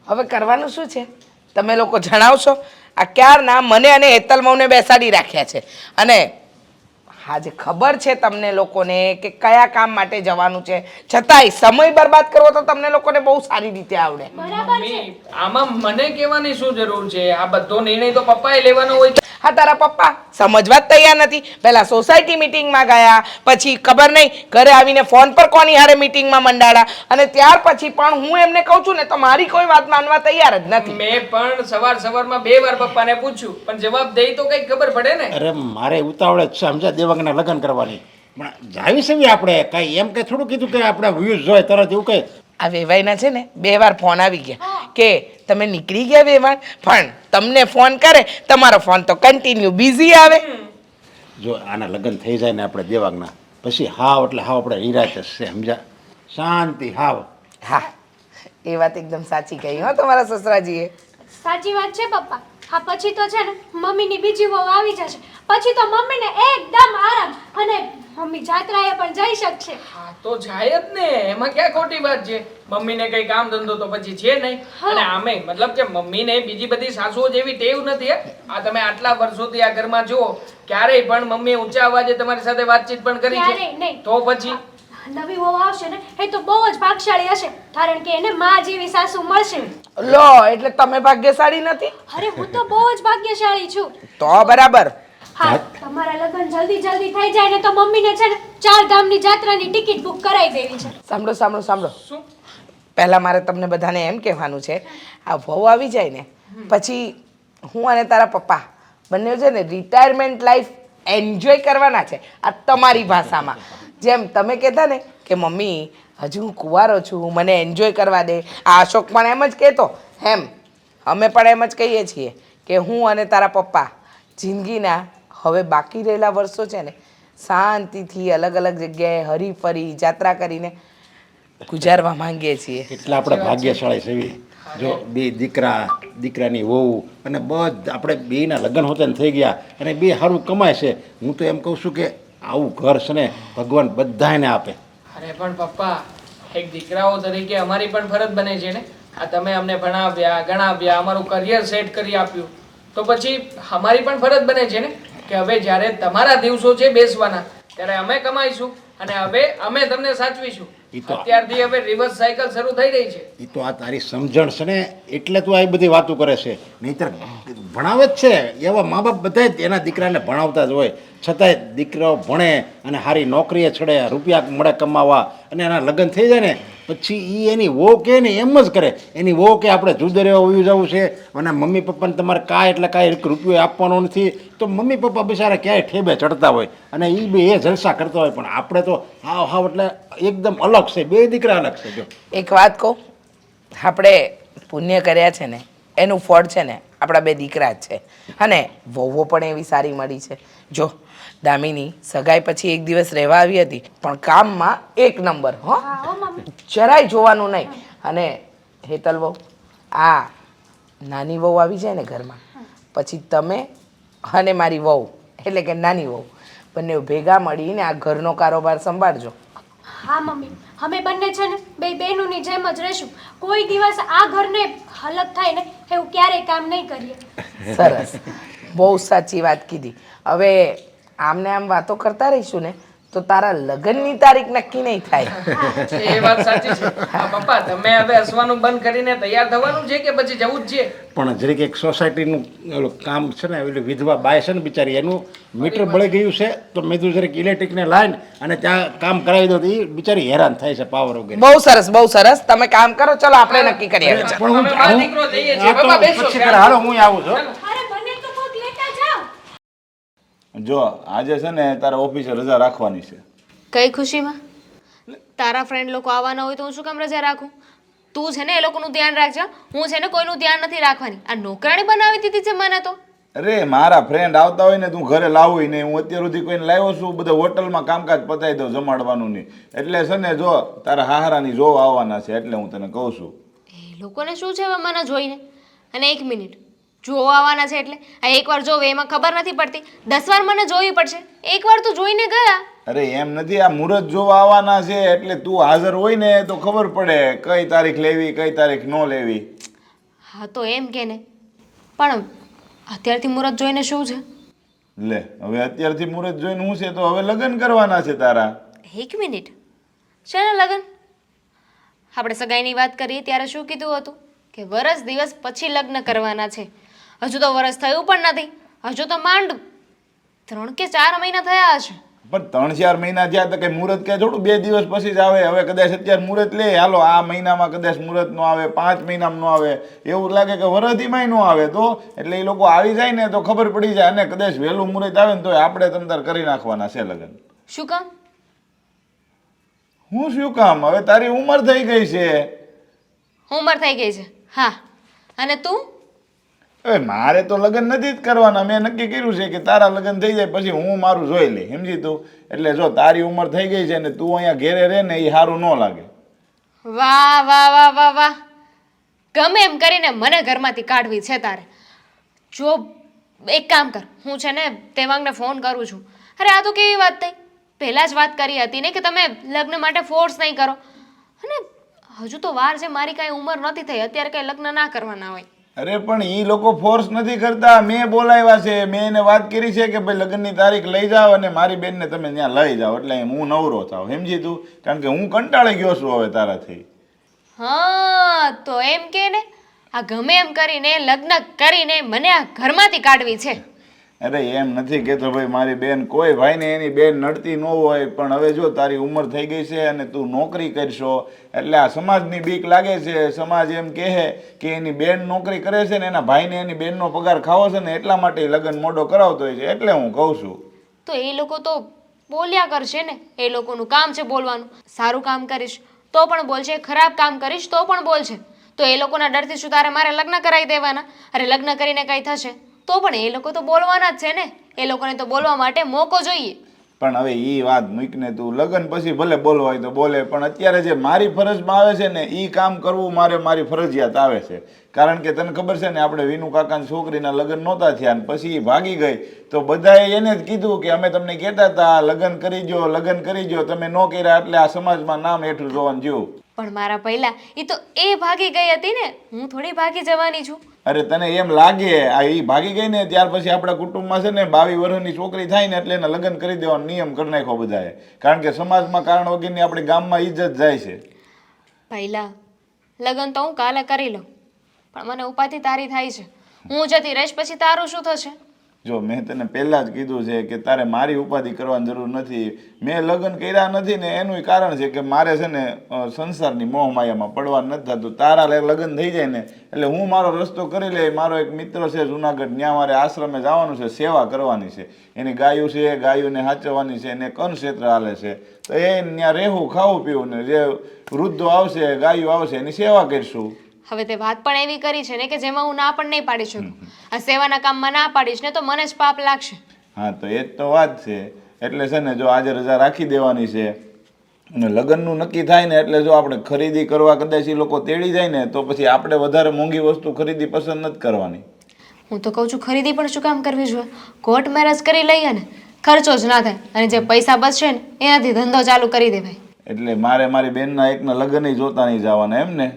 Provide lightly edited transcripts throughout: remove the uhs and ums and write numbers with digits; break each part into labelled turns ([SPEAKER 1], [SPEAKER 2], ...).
[SPEAKER 1] હવે કરવાનું શું છે તમે લોકો જણાવશો? આ ક્યારના મને અને હેતલમાઉને બેસાડી રાખ્યા છે અને આજે ખબર છે તમને લોકોને કે કયા કામ માટે જવાનું છે, છતાંય સમય બરબાદ કરવો તો તમને લોકોને બહુ સારી રીતે આવડે.
[SPEAKER 2] મમ્મી આમાં મને કહેવાની શું જરૂર છે? આ બધો નિર્ણય તો પપ્પાએ લેવાનો હોય.
[SPEAKER 1] હા, તારા પપ્પા સમજવા જ તૈયાર નથી. પહેલા સોસાયટી મિટિંગમાં ગયા, પછી ખબર નહીં ઘરે આવીને ફોન પર કોની હારે મિટિંગમાં મંડાડા, અને ત્યાર પછી પણ હું એમને કહું છું ને તો મારી કોઈ વાત માનવા તૈયાર જ નથી.
[SPEAKER 2] મેં પણ સવારમાં 2 વાર પપ્પાને પૂછ્યું, પણ જવાબ દઈ તો કઈ ખબર પડે ને.
[SPEAKER 3] અરે મારે ઉતાવળ જ છે સમજ્યા, દેવાંગના લગ્ન કરવાની. પણ જાવી છે આપણે કાંઈ એમ કંઈ થોડું કીધું કે આપણે વ્યૂઝ જોઈએ તરત એવું કંઈ.
[SPEAKER 1] આ વેવાઈના છે ને 2 વાર ફોન આવી ગયા કે તમે નીકળી ગયા વેવાણ, પણ તમને ફોન કરે તમારો ફોન તો કન્ટિન્યુ બિઝી આવે.
[SPEAKER 3] જો આના લગ્ન થઈ જાય ને આપણે દેવાંગના, પછી હાવ એટલે હાવ આપણે નિરાશ જ છે સમજ્યા, શાંતિ હાવ.
[SPEAKER 1] હા, એ વાત એકદમ સાચી કહી હો તમારા સસરાજીએ.
[SPEAKER 4] સાચી વાત છે પપ્પા. હા, પછી તો છે ને મમ્મીની બીજી વહુ આવી જશે, પછી તો મમ્મીને એકદમ આરામ, અને મમ્મી જાત્રાએ પણ જઈ શકશે.
[SPEAKER 2] હા તો જાય જ ને, એમાં ક્યાં ખોટી વાત છે? મમ્મીને કઈ કામ ધંધો તો પછી છે નહીં, અને આમે મતલબ કે મમ્મીને બીજી બધી સાસુઓ જેવી ટેવ નથી હે. આ તમે આટલા વર્ષોથી આ ઘરમાં જુઓ, ક્યારેય પણ મમ્મીએ ઊંચા અવાજે તમારી સાથે વાતચીત પણ કરી છે?
[SPEAKER 4] ક્યારેય નહીં.
[SPEAKER 2] તો પછી
[SPEAKER 4] નવી વહુ આવશે ને એ તો બહુ જ ભાગશાળી હશે, કારણ કે એને માં જેવી સાસુ મળશે.
[SPEAKER 1] લો, એટલે તમે ભાગ્યશાળી નથી?
[SPEAKER 4] અરે હું તો બહુ જ ભાગ્યશાળી છું.
[SPEAKER 1] તો બરાબર.
[SPEAKER 4] હા, તમારા લગ્ન જલ્દી થઈ જાય ને તો મમ્મીને છે ને 4 ગામની જાત્રાની ટિકિટ બુક કરાવી દેવી છે.
[SPEAKER 1] સાંભળો.
[SPEAKER 2] શું?
[SPEAKER 1] પહેલા મારે તમને બધાને એમ કહેવાનું છે, આ વહુ આવી જાય ને પછી હું અને તારા પપ્પા બંને છે ને રિટાયરમેન્ટ લાઈફ એન્જોય કરવાના છે. આ તમારી ભાષામાં જેમ તમે કહેતા ને કે મમ્મી હજુ હું કુંવારો છું, મને એન્જોય કરવા દે. આ અશોક પણ એમ જ કહેતો, એમ અમે પણ એમ જ કહીએ છીએ કે હું અને તારા પપ્પા જિંદગીના હવે બાકી રહેલા વર્ષો છે ને શાંતિથી અલગ અલગ જગ્યાએ હરી ફરી જાત્રા કરીને ગુજારવા માંગીએ છીએ.
[SPEAKER 3] એટલે આપણે ભાગ્યશાળી છે. જો 2 દીકરાની વહુ અને આપણે બેયના લગ્ન હોતે ને થઈ ગયા, અને 2 સારું કમાય છે. હું તો એમ કહું છું કે આવું ઘર છે ને ભગવાન બધાને આપે.
[SPEAKER 2] અરે પણ પપ્પા, એક દીકરાઓ તરીકે અમારી પણ ફરજ બને છે ને. આ તમે અમને ભણાવ્યા, ગણાવ્યા, અમારું કરિયર સેટ કરી આપ્યું, તો પછી અમારી પણ ફરજ બને છે ને કે હવે જ્યારે તમારા દિવસો છે બેસવાના, ત્યારે અમે કમાઈશું અને હવે અમે તમને સાચવીશું. અત્યારથી હવે રિવર્સ સાયકલ શરૂ થઈ રહી છે.
[SPEAKER 3] એ તો આ તારી સમજણ છે ને, એટલે તું આ બધી વાતો કરે છે. નહીંતર ભણાવે જ છે, એવા મા બાપ બધા જ એના દીકરાને ભણાવતા જ હોય, છતાંય દીકરાઓ ભણે અને સારી નોકરીએ ચડે, રૂપિયા મળે કમાવા, અને એના લગ્ન થઈ જાય ને પછી એની વહુ કે ને એમ જ કરે. એની વહુ કે આપણે જુદે રહેવા ઉઈ જવું છે, અને મમ્મી પપ્પાને તમારે કાંઈ એટલે કાંઈ રૂપિયો આપવાનો નથી, તો મમ્મી પપ્પા બિચારા ક્યાંય ઠેબે ચડતા હોય અને એ જલસા કરતા હોય. પણ આપણે તો હાવ એટલે એકદમ અલગ છે, 2 દીકરા અલગ છે. જો
[SPEAKER 1] એક વાત કહું, આપણે પુણ્ય કર્યા છે ને એનું ફળ છે ને આપણા 2 દીકરા જ છે, અને વહુઓ પણ એવી સારી મળી છે. જો દામિની સગાઈ પછી એક દિવસ રહેવા આવી હતી, પણ કામમાં 1 નંબર. હો, જરાય જોવાનું નહીં. અને હેતલ વહુ, આ નાની વહુ આવી જાય ને ઘરમાં પછી તમે અને મારી વહુ એટલે કે નાની વહુ બંને ભેગા મળીને આ ઘરનો કારોબાર સંભાળજો.
[SPEAKER 4] હા મમ્મી, અમે બંને છે ને 2 બહેનોની જેમ જ રહીશું. કોઈ દિવસ આ ઘરને અલગ થાય ને એવું ક્યારેય કામ નહીં કરીએ.
[SPEAKER 1] સરસ, બહુ સાચી વાત કીધી. હવે આમને આમ વાતો કરતા રહીશું ને તો તારા લગ્નની તારીખ નક્કી નહીં થાય.
[SPEAKER 2] એ વાત સાચી છે. પપ્પા, તમે હવે હસવાનું બંધ કરીને તૈયાર થવાનું છે કે પછી જવું જ છે?
[SPEAKER 3] પણ જરીક એક સોસાયટીનું કામ છે ને, એટલે વિધવા બાય છે ને બિચારી, એનું મીટર બળી ગયું છે, તો મેં કીધું જરીક ઇલેક્ટ્રિકને લાઈન અને ત્યાં કામ કરાવી દો. એ બિચારી હેરાન થાય છે પાવર વગેરે.
[SPEAKER 1] બહુ સરસ, તમે કામ કરો, ચલો આપણે નક્કી કરીએ.
[SPEAKER 3] હાલો હું આવું છું.
[SPEAKER 4] અરે મને તો કોક લેતા જાઓ.
[SPEAKER 5] જો આજે છે ને તારા ઓફિસે રજા રાખવાની છે.
[SPEAKER 6] કઈ ખુશીમાં? તારા ફ્રેન્ડ લોકો આવવાના હોય તો હું શું કામ રજા રાખું? તું છે ને એ લોકોનું ધ્યાન રાખજે, હું છે ને કોઈનું ધ્યાન નથી રાખવાની. આ નોકરાણી બનાવી દીધી છે મને તો.
[SPEAKER 5] અરે મારા ફ્રેન્ડ આવતા હોય ને તું ઘરે લાવું નહીં. હું અત્યાર સુધી કોઈને લાવ્યો છું, બધા હોટલમાં કામકાજ પતાવી દઉં, જમાડવાનું નહીં. એટલે છે ને જો તારા હાહરાની જોવ આવવાના છે, એટલે હું તને કહું છું.
[SPEAKER 6] એ લોકોને શું છે હવે મને જોઈને? અને 1 મિનિટ, જોવા આવવાના છે એટલે આ એકવાર જોવે એમાં ખબર નથી પડતી, 10 વાર મને જોવી પડશે? એકવાર તો જોઈને ગયા.
[SPEAKER 5] અરે એમ નથી, આ મુહૂર્ત જોવા આવવાના છે એટલે તું હાજર હોય ને તો ખબર પડે કઈ તારીખ લેવી કઈ તારીખ ન લેવી.
[SPEAKER 6] હા તો એમ કે ને, પણ અત્યારથી મુહૂર્ત જોઈને શું છે?
[SPEAKER 5] લે હવે અત્યારથી મુહૂર્ત જોઈને હું છે તો હવે લગ્ન કરવાના છે તારા.
[SPEAKER 6] એક મિનિટ, શેના લગ્ન? આપણે સગાઈની વાત કરીએ ત્યારે શું કીધું હતું કે વરસ દિવસ પછી લગ્ન કરવાના છે. હજુ તો વરસ થયું પણ નથી, હજુ તો માંડ 3 કે 4 મહિના થયા હશે.
[SPEAKER 5] પણ 3-4 મહિના થયા તો કઈ મુહૂર્ત કે થોડું 2 દિવસ પછી જ આવે. હવે કદાચ અત્યારે મુહૂર્ત લે, હાલો આ મહિનામાં કદાચ મુહૂર્ત નો આવે, 5 મહિનામાં નો આવે, એવું લાગે કે વરદીમાંય નો આવે તો એટલે એ લોકો આવી જાય ને તો ખબર પડી જાય. અને કદાચ વહેલું મુહૂર્ત આવે ને તો આપણે તમતાર કરી નાખવાના છે લગ્ન.
[SPEAKER 6] શું કામ?
[SPEAKER 5] હું શું કામ? હવે તારી ઉંમર થઈ ગઈ છે.
[SPEAKER 6] ઉંમર થઈ ગઈ છે, હા. અને તું?
[SPEAKER 5] હવે મારે તો લગ્ન નથી જ કરવાના. મેં નક્કી કર્યું છે કે તારા લગ્ન થઈ જાય પછી હું મારું જોઈ લે, સમજી તું? એટલે જો તારી ઉંમર થઈ ગઈ છે ને તું અહીંયા ઘેરે રહે ને એ સારું ન લાગે.
[SPEAKER 6] વાહ વાહ વાહ વાહ વાહ, ગમે એમ કરીને મને ઘરમાંથી કાઢવી છે તારે. જો એક કામ કર, હું છે ને તેવાંગને ફોન કરું છું. અરે આ તો કેવી વાત થઈ, પહેલાં જ વાત કરી હતી ને કે તમે લગ્ન માટે ફોર્સ નહીં કરો. અને હજુ તો વાર છે, મારી કાંઈ ઉંમર નથી થઈ, અત્યારે કાંઈ લગ્ન ના કરવાના હોય.
[SPEAKER 5] અરે પણ એ લોકો ફોર્સ નથી કરતા. મેં બોલાવ્યા છે, મેં એને વાત કરી છે કે ભાઈ લગ્નની તારીખ લઈ જાઓ અને મારી બેનને તમે ત્યાં લઈ જાઓ એટલે હું નવરો થાવ, સમજી તું? કારણ કે હું કંટાળી ગયો છું હવે તારાથી.
[SPEAKER 6] હા તો એમ કે ને, આ ગમે એમ કરીને લગ્ન કરીને મને આ ઘરમાંથી કાઢવી છે.
[SPEAKER 5] અરે એમ નથી કહેતો ભાઈ, મારી બેન કોઈ ભાઈને એની બેન નડતી ન હોય, પણ હવે જો તારી ઉંમર થઈ ગઈ છે અને તું નોકરી કરશો એટલે આ સમાજની બીક લાગે છે. સમાજ એમ કહે કે એની બેન નોકરી કરે છે ને એના ભાઈને એની બેનનો પગાર ખાવો છે ને એટલા માટે લગ્ન મોડો કરાવતો હોય છે, એટલે હું કહું છું.
[SPEAKER 6] તો એ લોકો તો બોલ્યા કરશે ને, એ લોકોનું કામ છે બોલવાનું. સારું કામ કરીશ તો પણ બોલશે, ખરાબ કામ કરીશ તો પણ બોલશે. તો એ લોકોના ડરથી શું તારે મારે લગ્ન કરાવી દેવાના? અરે લગ્ન કરીને કંઈ થશે તો પણ એ લોકો તો બોલવાના જ છે ને. એ લોકોને તો બોલવા માટે મોકો જોઈએ.
[SPEAKER 5] પણ હવે એ વાત મૂકને તું, લગ્ન પછી ભલે બોલવા હોય તો બોલે, પણ અત્યારે જે મારી ફરજમાં આવે છે ને એ કામ કરવું મારી ફરજિયાત આવે છે. કારણ કે તને ખબર છે ને આપણે વિનુ કાકાની છોકરીના લગ્ન નહોતા થયા ને પછી એ ભાગી ગઈ તો બધાએ એને જ કીધું કે અમે તમને કહેતા હતા લગ્ન કરી જો, લગ્ન કરી જો, તમે ન કર્યા એટલે આ સમાજમાં નામ હેઠું જોવાનું જેવું.
[SPEAKER 6] પણ મારા પહેલા એ ભાગી ગઈ હતી ને, હું થોડી ભાગી જવાની છું.
[SPEAKER 5] અરે તને એમ લાગે આ એ ભાગી ગઈ ને ત્યાર પછી આપણા કુટુંબમાં છે ને 22 વર્ષની છોકરી થાય ને એટલે એને લગ્ન કરી દેવાનો નિયમ કરી નાખ્યો બધાએ. કારણ કે સમાજમાં કારણ વગરની આપણી ગામમાં ઇજ્જત જાય છે.
[SPEAKER 6] પહેલા લગ્ન તો હું કાલે કરી લઉં, પણ મને ઉપાધિ તારી થાય છે. હું જતી રહીશ પછી તારું શું થશે?
[SPEAKER 5] જો મેં તને પહેલાં જ કીધું છે કે તારે મારી ઉપાધિ કરવાની જરૂર નથી. મેં લગ્ન કર્યા નથી ને એનું કારણ છે કે મારે છે ને સંસારની મોહમાયામાં પડવાનું નથી થતું. તારા લગ્ન થઈ જાય ને એટલે હું મારો રસ્તો કરી લે. મારો એક મિત્ર છે જુનાગઢ, ત્યાં મારે આશ્રમે જવાનું છે, સેવા કરવાની છે. એની ગાયું છે, ગાયોને સાચવવાની છે, એને કન ક્ષેત્ર હાલે છે તો એ ત્યાં રહેવું, ખાવું પીવું ને જે વૃદ્ધો આવશે, ગાયો આવશે એની સેવા કરીશું.
[SPEAKER 6] હવે તે વાત પણ એવી કરી છે ને કે જેમાં હું ના પણ નહીં પાડી શકું. આ સેવાના કામમાં ના પાડીશ ને તો મને જ પાપ લાગશે.
[SPEAKER 5] હા તો એ જ તો વાત છે. એટલે છે ને જો આજે રજા રાખી દેવાની છે અને લગ્નનું નક્કી થાય ને એટલે જો આપણે ખરીદી કરવા કદાચ એ લોકો તેડી જાય ને તો પછી આપણે વધારે મોંઘી વસ્તુ ખરીદી પસંદ નથી કરવાની.
[SPEAKER 6] હું તો કહું છું ખરીદી પણ શું કામ કરવી જોઈએ? કોર્ટ મેરેજ કરી લઈએ ને, ખર્ચો જ ના થાય અને જે પૈસા બચશે ને એનાથી ધંધો ચાલુ કરી દેવાય.
[SPEAKER 5] એટલે મારે મારી બેનના એકના લગ્ન જોતા નહીં જવાના એમ ને?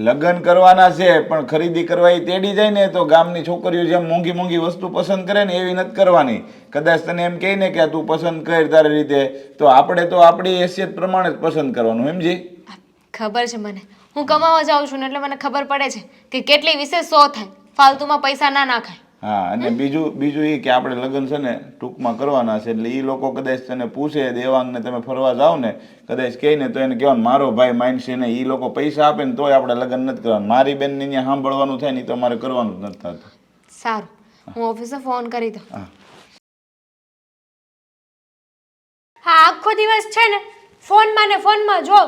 [SPEAKER 5] લગ્ન કરવાના છે પણ ખરીદી કરવા એ તેડી જાય ને તો ગામની છોકરીઓ જેમ મોંઘી મોંઘી વસ્તુ પસંદ કરે ને એવી નથી કરવાની. કદાચ તને એમ કહે ને કે તું પસંદ કર તારી રીતે, તો આપણે તો આપણી હેસિયત પ્રમાણે જ પસંદ કરવાનું, સમજી?
[SPEAKER 6] ખબર છે મને, હું કમાવા જાઉં છું ને એટલે મને ખબર પડે છે કે કેટલી વિશેષ સો થાય, ફાલતુમાં પૈસા ના નાખાય.
[SPEAKER 5] હા અને બીજું એ કે આપણે લગ્ન છે ને ટૂંકમાં કરવાના છે એટલે એ લોકો કદાચ તને પૂછે દેવાંગને તમે ફરવા જાઓ ને કદાચ કહે ને તો એને કહેવાનું મારો ભાઈ માનશે ને એ લોકો પૈસા આપે ને તોય આપણે લગ્ન નથી કરવાનું. મારી બેનને અહીંયા સાંભળવાનું થાય ને એ તો મારે કરવાનું જ નથી થતું.
[SPEAKER 6] સારું, હું ઓફિસે ફોન કરી દઉં.
[SPEAKER 4] હા આખો દિવસ છે ને ફોનમાં ને ફોનમાં જો.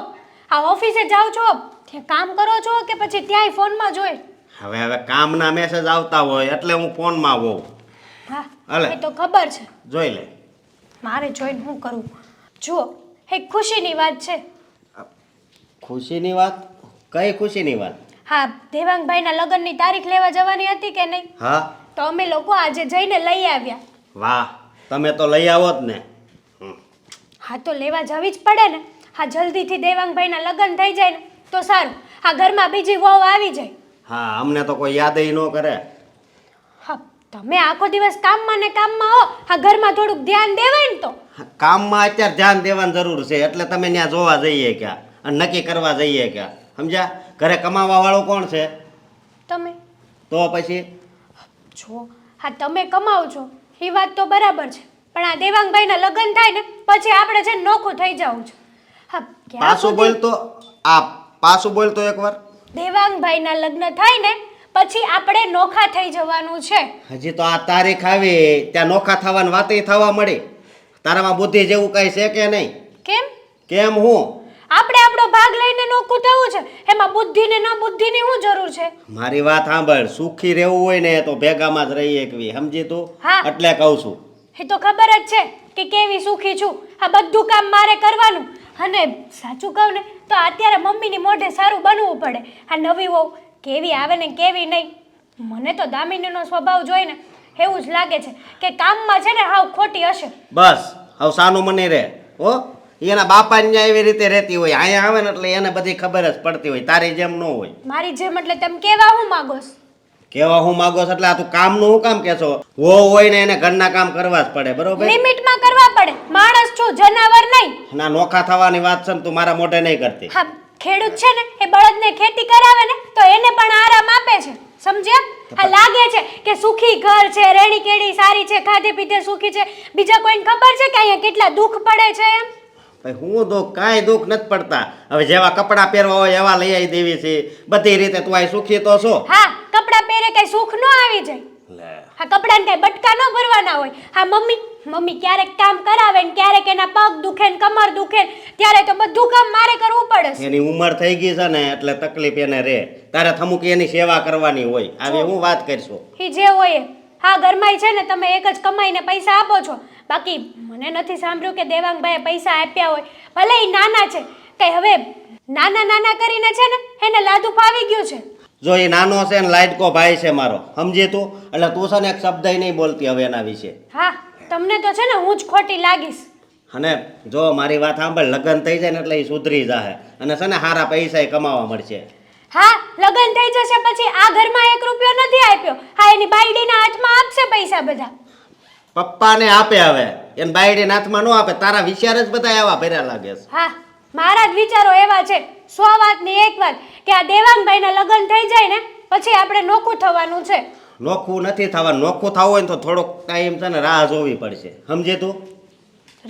[SPEAKER 4] આ ઓફિસે જાઓ છો, ત્યાં કામ કરો છો કે પછી ત્યાંય ફોનમાં જોઈ?
[SPEAKER 7] હવે કામના મેસેજ આવતા હોય એટલે હું ફોનમાં હોઉં.
[SPEAKER 4] હા
[SPEAKER 7] હાલે.
[SPEAKER 4] એ તો ખબર છે.
[SPEAKER 7] જોઈ લે.
[SPEAKER 4] મારે જોઈને શું કરવું? જુઓ, એક ખુશીની વાત છે.
[SPEAKER 7] ખુશીની વાત? કઈ ખુશીની વાત?
[SPEAKER 4] હા, દેવાંગભાઈના લગ્નની તારીખ લેવા જવાની હતી કે નહીં?
[SPEAKER 7] હા.
[SPEAKER 4] તો અમે લોકો આજે જઈને લઈ આવ્યા.
[SPEAKER 7] વાહ, તમે તો લઈ આવો જ ને.
[SPEAKER 4] હા તો લેવા જવી જ પડે ને. હા જલ્દીથી દેવાંગભાઈના લગ્ન થઈ જાય ને તો સારું. આ ઘરમાં બીજી વહુ આવી જાય.
[SPEAKER 7] હા અમને તો કોઈ યાદ ન કરે.
[SPEAKER 4] હા તમે આખો દિવસ કામમાં ને કામમાં હો. આ ઘરમાં થોડુંક ધ્યાન દેવાય ને તો.
[SPEAKER 7] કામમાં અત્યારે ધ્યાન દેવાની જરૂર છે એટલે તમે ત્યાં જોવા જઈએ ક્યાં અને નક્કી કરવા જઈએ ક્યાં સમજ્યા? ઘરે કમાવા વાળું કોણ છે?
[SPEAKER 4] તમે
[SPEAKER 7] તો પછી
[SPEAKER 4] જો હા તમે કમાવ છો એ વાત તો બરાબર છે, પણ આ દેવાંગભાઈના લગ્ન થાય ને પછી આપણે છે ને નોખું થઈ જવું છે. હા ક્યાં
[SPEAKER 7] પાછું
[SPEAKER 4] સુધી
[SPEAKER 7] બોલતો આ પાછું બોલતો એકવાર.
[SPEAKER 4] દેવાંગભાઈના લગ્ન થાય ને પછી આપણે નોખા થઈ જવાનું છે.
[SPEAKER 7] હજી તો આ તારીખ આવી ત્યાં નોખા થવાની વાતે થવા મળી. તારામાં બુદ્ધિ જેવું કઈ છે કે નહીં?
[SPEAKER 4] કેમ?
[SPEAKER 7] કેમ હું?
[SPEAKER 4] આપણે આપણો ભાગ લઈને નોખું થવું છે, એમાં બુદ્ધિ ને ન બુદ્ધિની શું જરૂર છે?
[SPEAKER 7] મારી વાત સાંભળ, સુખી રહેવું હોય ને તો ભેગામાં જ રહી એકવી, સમજી તું?
[SPEAKER 4] હા.
[SPEAKER 7] એટલે કહું છું.
[SPEAKER 4] એ તો ખબર જ છે કે કેવી સુખી છું. આ બધું કામ મારે કરવાનું, અને સાચું કહું ને તો અત્યારે મમ્મીની મોઢે સારું બનવું પડે. આ નવી વહુ કેવી આવે ને કેવી નહીં. મને તો દામિનીનો સ્વભાવ જોઈને એવું જ લાગે છે કે કામમાં છે ને હાવ ખોટી હશે.
[SPEAKER 7] બસ હવે સાનું મને રહે હો. એના બાપા ને એવી રીતે રહેતી હોય, અહીંયા આવે ને એટલે એને બધી ખબર જ પડતી હોય, તારી જેમ ન હોય.
[SPEAKER 4] મારી જેમ એટલે તમે કેવા હું માગોસ?
[SPEAKER 7] કેવા હું માગો છો એટલે આ તું કામનું હું કામ કહેશો? હો હોય ને એને ઘરના કામ કરવા જ પડે, બરોબર?
[SPEAKER 4] લિમિટમાં કરવા પડે. માણસ છું, જનાવર નહીં.
[SPEAKER 7] ના નોખા થવાની વાત છે ને તું મારા મોઢે નહીં કરતી.
[SPEAKER 4] હા ખેડૂત છે ને એ બળદને ખેતી કરાવે ને તો એને પણ આરામ આપે છે, સમજ્યા? આ લાગે છે કે સુખી ઘર છે, રેણી કેડી સારી છે, ખાધે પીધે સુખી છે. બીજા કોઈને ખબર છે કે અહીંયા કેટલા દુઃખ પડે છે એમ?
[SPEAKER 7] ભાઈ હું દુઃખ કાંઈ દુઃખ નથી પડતા. હવે જેવા કપડાં પહેરવા હોય એવા લઈ આવી દેવી છે, બધી રીતે તું આ સુખી તો છો.
[SPEAKER 4] હા કપડાં પહેરે કઈ સુખ ન આવી જાય.
[SPEAKER 7] લે
[SPEAKER 4] હા કપડાને કઈ બટકા ન ભરવાના હોય. હા મમ્મી ક્યારેક કામ કરાવે ને ક્યારેક એના પગ દુખે ને કમર દુખે ને ત્યારે તો બધું કામ મારે કરવું પડે છે.
[SPEAKER 7] એની ઉંમર થઈ ગઈ છે ને એટલે તકલીફ એને રહે. તારે થમુકી એની સેવા કરવાની હોય. આવી હું વાત કરશું.
[SPEAKER 4] એ જે હોય એ. હા ઘરમાં છે ને તમે એક જ કમાઈને પૈસા આપો છો. બાકી મને નથી સાંભળ્યું કે દેવાંગભાઈએ પૈસા આપ્યા હોય. ભલે એ નાના છે, કઈ હવે નાના કરીને છે ને એને લાદુ ફાવી ગયું છે.
[SPEAKER 7] જો એ નાનો છે ને લાડકો ભાઈ છે મારો, સમજી તું? એટલે તું છે ને એક શબ્દ નહીં બોલતી હવે એના વિશે.
[SPEAKER 4] હા તમને તો છે ને હું જ ખોટી લાગીશ.
[SPEAKER 7] અને જો મારી વાત સાંભળ, લગ્ન થઈ જાય ને એટલે એ સુધરી જાય અને છે ને સારા પૈસા કમાવા મળશે.
[SPEAKER 4] હા લગ્ન થઈ જશે પછી આ ઘરમાં 1 રૂપિયો નથી આપ્યો. હા એની બાયડીના હાથમાં આપશે પૈસા બધા.
[SPEAKER 7] પપ્પાને આપે હવે એને બાયડીના હાથમાં ન આપે. તારા વિચાર જ બધા એવા ભર્યા લાગે છે.
[SPEAKER 4] હા મારા જ વિચારો એવા છે. 100 વાતની એક વાત કે આ દેવાંગભાઈના લગ્ન થઈ જાય ને પછી આપણે નોખું થવાનું છે.
[SPEAKER 7] નોખું નથી થવાનું. નોખું થવું હોય ને તો થોડોક ટાઈમ છે ને રાહ જોવી પડશે, સમજે તું?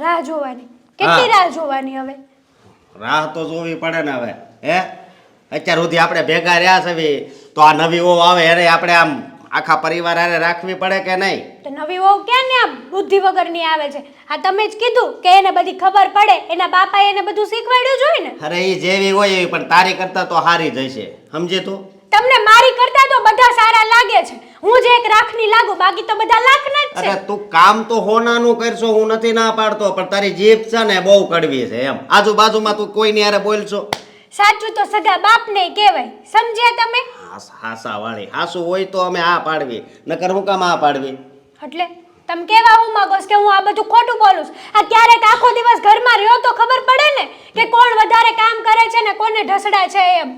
[SPEAKER 4] રાહ જોવાની? કેટલી રાહ જોવાની હવે?
[SPEAKER 7] રાહ તો જોવી પડે ને હવે. હે અત્યાર સુધી આપણે ભેગા રહ્યા છે તો આ નવી વહુ આવે એને આપણે આમ આખા પરિવાર હારે રાખવી પડે કે નહીં?
[SPEAKER 4] તો નવી વહુ ક્યાં ને આમ બુદ્ધિ વગરની આવે છે. હા તમે જ કીધું કે એને બધી ખબર પડે, એના બાપાએ એને બધું શીખવાડ્યું જ હોય ને.
[SPEAKER 7] અરે એ જેવી હોય એવી પણ તારી કરતા તો હારી જશે, સમજે તું?
[SPEAKER 4] તમને મારી કરતા તો બધા સારા લાગે છે. હું જ એક રાખની લાગુ, બાકી તો બધા લાખના જ છે.
[SPEAKER 7] અરે તું કામ તો હોનાનું કરશો, હું નથી ના પાડતો, પણ તારી જીભ છે ને બહુ કડવી છે એમ. આજુબાજુમાં તું કોઈની હારે બોલશો.
[SPEAKER 4] સાચું તો સગા બાપ નહીં કહેવાય, સમજ્યા તમે?
[SPEAKER 7] હાસા વાળી હાસુ હોય તો અમે આ પાડવી, નકર હું કામ આ પાડવી?
[SPEAKER 4] એટલે તમે કેવા હું માંગો છો કે હું આ બધું ખોટું બોલું છું? આ ક્યારેક આખો દિવસ ઘરમાં રહ્યો તો ખબર પડે ને કે કોણ વધારે કામ કરે છે ને કોને ઢસડા છે એમ.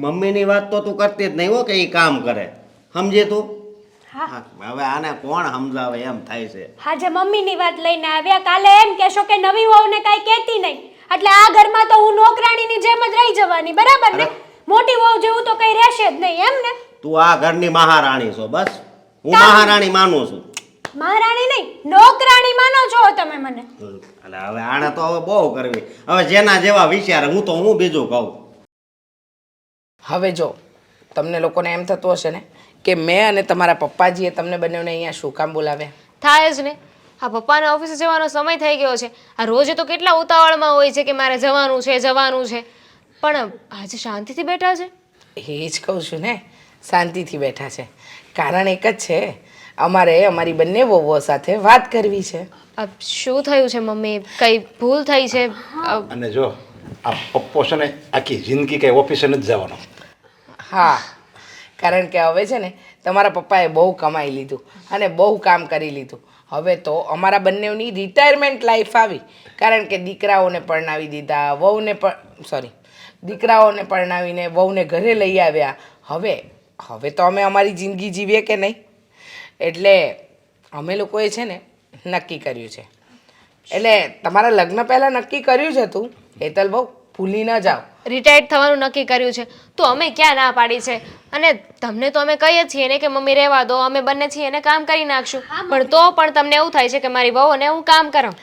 [SPEAKER 7] મમ્મીની વાત તો તું કરતી જ નહીં હો કે એ કામ કરે, સમજે તું?
[SPEAKER 4] હા
[SPEAKER 7] હા, હવે આને કોણ સમજાવે એમ થાય છે.
[SPEAKER 4] આજે મમ્મીની વાત લઈને આવ્યા, કાલે એમ કહેશો કે નવી વહુને કાંઈ કહેતી નહીં. એટલે આ ઘરમાં તો હું નોકરાણીની જેમ જ રહી જવાની, બરાબર ને? મોટી વહુ જેવું તો કઈ રહેશે જ નહીં એમ ને?
[SPEAKER 7] તું આ ઘરની મહારાણી છો, બસ. હું મહારાણી માનું છું.
[SPEAKER 4] મહારાણી નહીં, નોકરાણી માનો છો તમે મને.
[SPEAKER 7] એટલે હવે આને તો હવે બહુ કરવી. હવે જેના જેવા વિચાર, હું બીજું કહું.
[SPEAKER 1] હવે જો તમને લોકોને એમ થતું હશે ને કે મેં અને તમારા પપ્પાજીએ તમને બંનેને અહીંયા શું કામ બોલાવ્યા?
[SPEAKER 6] થાય જ ને. હા પપ્પાને ઓફિસે જવાનો સમય થઈ ગયો છે. આ રોજ તો કેટલા ઉતાવળમાં હોય છે કે મારે જવાનું છે. પણ આજે શાંતિથી બેઠા છે.
[SPEAKER 1] એ જ કહું છું ને, શાંતિથી બેઠા છે. કારણ એક જ છે, અમારે અમારી બંને વહુઓ સાથે વાત કરવી છે.
[SPEAKER 6] શું થયું છે મમ્મી? કઈ ભૂલ થઈ છે?
[SPEAKER 3] અને જો આ પપ્પો છે ને આખી જિંદગી કઈ ઓફિસે નથી જવાનો.
[SPEAKER 1] હા કારણ કે હવે છે ને તમારા પપ્પાએ બહુ કમાઈ લીધું અને બહુ કામ કરી લીધું. હવે તો અમારા બંનેની રિટાયરમેન્ટ લાઈફ આવી. કારણ કે દીકરાઓને પરણાવી દીધા, દીકરાઓને પરણાવીને વહુને ઘરે લઈ આવ્યા. હવે હવે તો અમે અમારી જિંદગી જીવીએ કે નહીં, એટલે અમે લોકોએ છે ને નક્કી કર્યું છે. એટલે તમારા લગ્ન પહેલાં નક્કી કર્યું છે તું હેતલ બહુ ભૂલી ન જાઓ.
[SPEAKER 6] રિટાયર્ડ થવાનું નક્કી કર્યું છે તો અમે ક્યાં ના પાડી છે? અને તમને તો અમે કહીએ છીએ ને કે મમ્મી રહેવા દો, અમે બંને છીએ એને કામ કરી નાખશું, પણ તો પણ તમને એવું થાય છે કે મારી વહુ અને હું કામ કરાવ.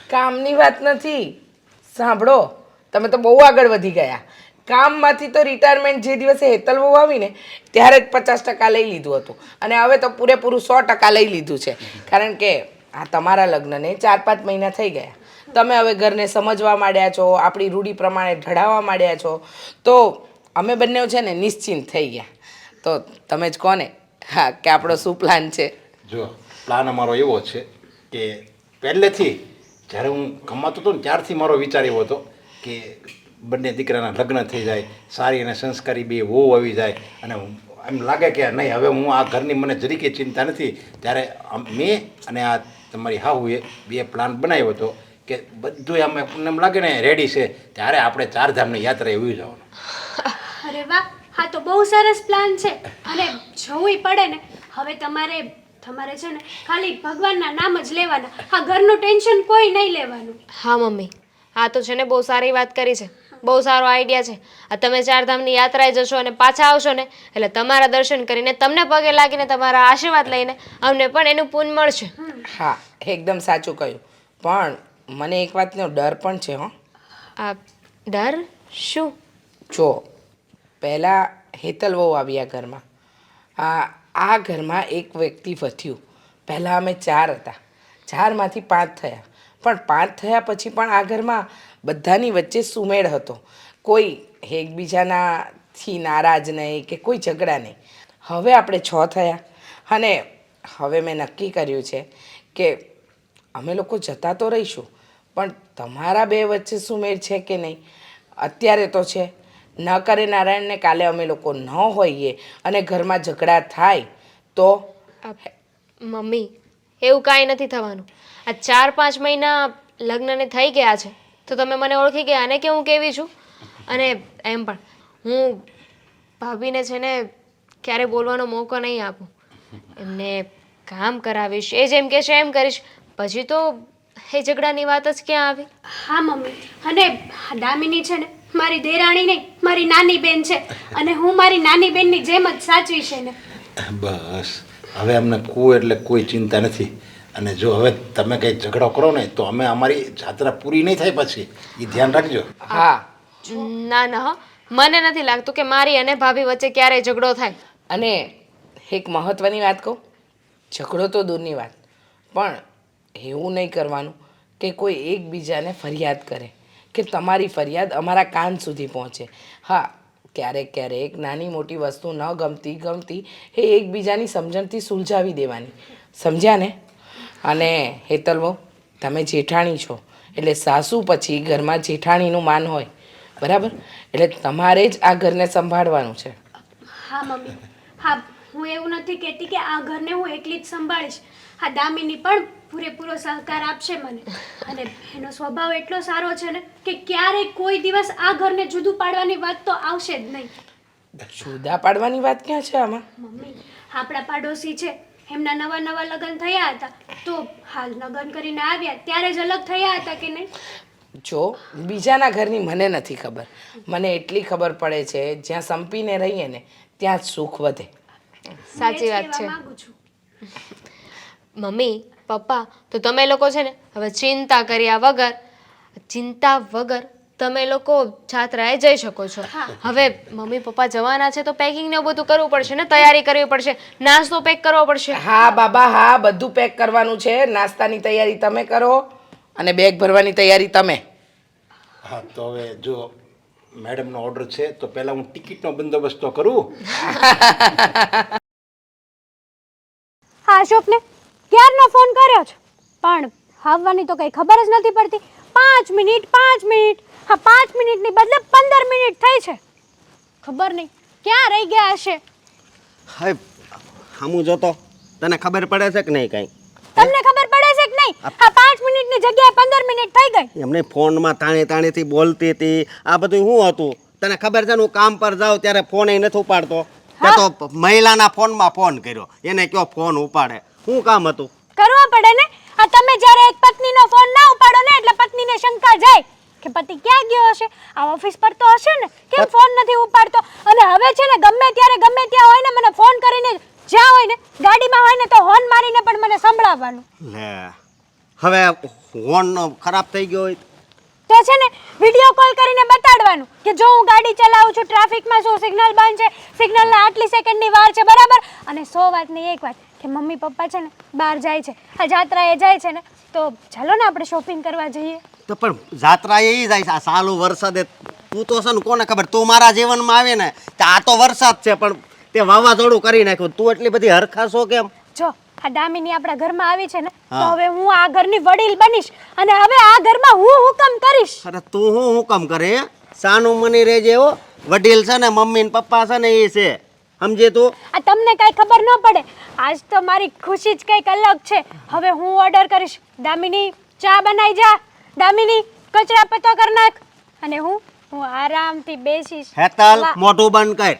[SPEAKER 1] કામની વાત નથી, સાંભળો, તમે તો બહુ આગળ વધી ગયા. કામમાંથી તો રિટાયરમેન્ટ જે દિવસે હેતલ બહુ આવીને ત્યારે જ 50% લઈ લીધું હતું, અને હવે તો પૂરેપૂરું 100% લઈ લીધું છે. કારણ કે આ તમારા લગ્નને 4-5 મહિના થઈ ગયા, તમે હવે ઘરને સમજવા માંડ્યા છો, આપણી રૂઢી પ્રમાણે ઢળાવવા માંડ્યા છો, તો અમે બંને છે ને નિશ્ચિંત થઈ ગયા. તો તમે જ કોને હા કે આપણો શું પ્લાન છે?
[SPEAKER 3] જો પ્લાન અમારો એવો છે કે પહેલેથી જ્યારે હું કમાતો હતો ને ત્યારથી મારો વિચાર એવો હતો કે બંને દીકરાના લગ્ન થઈ જાય, સારી અને સંસ્કારી બે વહુ આવી જાય, અને એમ લાગે કે નહીં હવે હું આ ઘરની મને જરીકે ચિંતા નથી. ત્યારે મેં અને આ તમારી હાહુએ બે પ્લાન બનાવ્યો હતો કે બધું એમ લાગે ને રેડી છે, ત્યારે આપણે 4 ધામની યાત્રા એવી જવાનું.
[SPEAKER 4] અરે વાહ, હા તો બહુ સરસ પ્લાન છે. અને જવું પડે ને, હવે તમારે છે ને ખાલી ભગવાનના નામ જ લેવાના, આ ઘરનું ટેન્શન કોઈ નહીં લેવાનું.
[SPEAKER 6] હા મમ્મી, આ તો છે ને બહુ સારી વાત કરી છે, બહુ સારો આઈડિયા છે. આ તમે 4 ધામની યાત્રાએ જશો અને પાછા આવશો ને એટલે તમારા દર્શન કરીને તમને પગે લાગીને તમારા આશીર્વાદ લઈને અમને પણ એનું પુણ્ય મળશે.
[SPEAKER 1] હા, એકદમ સાચું કહ્યું. પણ મને એક વાતનો ડર પણ છે હો.
[SPEAKER 6] આ ડર શું?
[SPEAKER 1] જો પહેલાં હેતલ વહુ આવ્યા ઘરમાં, આ ઘરમાં એક વ્યક્તિ વધ્યું. પહેલાં અમે 4 હતા, 4માંથી 5 થયા, પણ 5 થયા પછી પણ આ ઘરમાં બધાની વચ્ચે સુમેળ હતો, કોઈ એકબીજાનાથી નારાજ નહીં કે કોઈ ઝઘડા નહીં. હવે આપણે 6 થયા, અને હવે મેં નક્કી કર્યું છે કે અમે લોકો જતા તો રહીશું, પણ તમારા બે વચ્ચે સુમેળ છે કે નહીં અત્યારે તો છે. ન કરે નારાયણને કાલે અમે લોકો ન હોઈએ અને ઘરમાં ઝઘડા થાય તો?
[SPEAKER 6] મમ્મી, એવું કાંઈ નથી થવાનું. આ 4-5 મહિના લગ્નને થઈ ગયા છે તો તમે મને ઓળખી ગયા ને કે હું કેવી છું. અને એમ પણ હું ભાભીને છે ને ક્યારે બોલવાનો મોકો નહીં આપું, એમને કામ કરાવીશ, એ જેમ કહેશે એમ કરીશ. પછી તો એ ઝઘડાની વાત જ ક્યાં આવી?
[SPEAKER 4] હા મમ્મી, અને દામિની છે ને મારી દેરાણી નહીં, મારી નાની બેન છે, અને હું મારી નાની બેનની જેમ જ સાચવી છે ને.
[SPEAKER 3] બસ હવે અમને કોઈ એટલે કોઈ ચિંતા નથી. અને જો હવે તમે કંઈ ઝઘડો કરો ને તો અમે અમારી જાત્રા પૂરી નહીં થાય પછી, એ ધ્યાન રાખજો.
[SPEAKER 1] હા,
[SPEAKER 6] ના ના હો, મને નથી લાગતું કે મારી અને ભાભી વચ્ચે ક્યારેય ઝઘડો થાય.
[SPEAKER 1] અને એક મહત્ત્વની વાત કહું, ઝઘડો તો દૂરની વાત, પણ એવું નહીં કરવાનું કે કોઈ એકબીજાને ફરિયાદ કરે કે તમારી ફરિયાદ અમારા કાન સુધી પહોંચે. હા, ક્યારેક નાની મોટી વસ્તુ ન ગમતી એ એકબીજાની સમજણથી સુલઝાવી દેવાની, સમજ્યા ને? અને હેતલ બહુ, તમે જેઠાણી છો એટલે સાસુ પછી ઘરમાં જેઠાણીનું માન હોય, બરાબર? એટલે તમારે જ આ ઘરને સંભાળવાનું છે.
[SPEAKER 4] હા મમ્મી, હા, હું એવું નથી કહેતી કે આ ઘરને હું એકલી જ સંભાળીશ. હા, દામિની પણ પૂરેપૂરો સહકાર આપશે મને, અને એનો સ્વભાવ એટલો સારો છે ને કે ક્યારેય કોઈ દિવસ આ ઘરને જુદું પાડવાની વાત તો આવશે જ નહીં.
[SPEAKER 1] જુદા પાડવાની વાત ક્યાં છે આમાં?
[SPEAKER 4] મમ્મી, આપણા પાડોશી છે, એમના નવા લગ્ન થયા હતા, તો હાલ લગ્ન કરીને આવ્યા ત્યારે જ અલગ થયા હતા કે નહીં?
[SPEAKER 1] જો બીજાના ઘરની મને નથી ખબર, મને એટલી ખબર પડે છે જ્યાં સંપીને રહીએ ને ત્યાં જ સુખ વધે.
[SPEAKER 6] સાચી
[SPEAKER 4] હું એ જ
[SPEAKER 6] વાત છે.
[SPEAKER 4] કહેવા માંગુ છું.
[SPEAKER 6] મમ્મી પપ્પા, તો તમે લોકો છે ને હવે ચિંતા વગર તમે લોકો જાત્રાએ જઈ શકો છો. હવે મમ્મી પપ્પા જવાના છે તો પેકિંગ ને બધું કરવું પડશે ને, તૈયારી કરવી પડશે, નાસ્તો પેક કરવો પડશે.
[SPEAKER 1] હા બાબા, હા, બધું પેક કરવાનું છે. નાસ્તાની તૈયારી તમે કરો અને બેગ ભરવાની તૈયારી તમે.
[SPEAKER 3] હા, તો હવે જો મેડમનો ઓર્ડર છે તો પહેલાં હું ટિકિટનો બંદોબસ્ત તો કરું.
[SPEAKER 4] હા, અશોકને ક્યારનો ફોન કર્યો છે, પણ આવવાની તો કંઈ ખબર જ નથી પડતી. 5 મિનિટ, હા 5 મિનિટની બદલે 15 મિનિટ થઈ છે. ખબર નહીં ક્યાં રહી ગયા હશે.
[SPEAKER 7] હવે હામું જોતો તને ખબર પડે છે કે નહીં કાંઈ?
[SPEAKER 4] તમને ખબર પડે છે કે નહીં? હા, 5 મિનિટની જગ્યાએ 15 મિનિટ થઈ ગઈ.
[SPEAKER 7] એમને ફોનમાં તાણીથી બોલતી હતી, આ બધું શું હતું તને ખબર છે ને? હું કામ પર જાઉં ત્યારે ફોન નથી ઉપાડતો. તે તો મહિલાના ફોનમાં ફોન કર્યો, એને કયો ફોન ઉપાડે. શું કામ હતું?
[SPEAKER 4] કરવા પડે ને. આ તમે જ્યારે એક પત્નીનો ફોન ના ઉપાડો ને એટલે પત્નીને શંકા જાય કે પતિ ક્યાં ગયો હશે, આ ઓફિસ પર તો હશે ને, કેમ ફોન નથી ઉપાડતો. અને હવે છે ને ગમે ત્યારે ગમે ત્યાં હોય ને મને ફોન કરીને, જ્યાં હોય ને ગાડીમાં હોય ને તો હોર્ન મારીને પણ મને સંભળાવવાનું.
[SPEAKER 7] લે હવે ફોન ખરાબ થઈ ગયો હોય
[SPEAKER 4] તો છે ને વિડીયો કોલ કરીને બતાડવાનું કે જો હું ગાડી ચલાવું છું, ટ્રાફિકમાં છું, સિગ્નલ બંધ છે, સિગ્નલના આટલી સેકન્ડની વાર છે, બરાબર. અને 100 વાતની એક વાત કે મમ્મી પપ્પા છે ને બહાર જાય છે, આ જાત્રાએ જાય છે ને, તો ચાલો ને આપણે શોપિંગ કરવા જઈએ.
[SPEAKER 7] તો પણ જાત્રા એ જાય છે. આ સાલું વરસાદે તું તો છે ને કોને ખબર, તું મારા જીવનમાં આવે ને તો આ તો વરસાદ છે પણ તે વાવાઝોડું કરી નાખ્યું. તું એટલી બધી હરખાશો કેમ?
[SPEAKER 4] જો આ દામિની આપણા ઘરમાં આવી છે ને તો હવે હું આ ઘરની વડીલ બનીશ અને હવે આ ઘરમાં હું હુકમ કરીશ.
[SPEAKER 7] અરે તું હું હુકમ કરે? સાનું મની રહેજે હો. વડીલ છે ને મમ્મી ને પપ્પા છે ને એ છે, સમજે તું?
[SPEAKER 4] આ તમને કઈ ખબર ન પડે. આજ તો મારી ખુશી જ કઈક અલગ છે. હવે હું ઓર્ડર કરીશ, દામિની ચા બનાવી જા, દામિની કચરા પતો કર નાખ, અને હું આરામથી બેસીશ.
[SPEAKER 7] હેતલ
[SPEAKER 4] વાહ.
[SPEAKER 7] મોઢું બંધ કર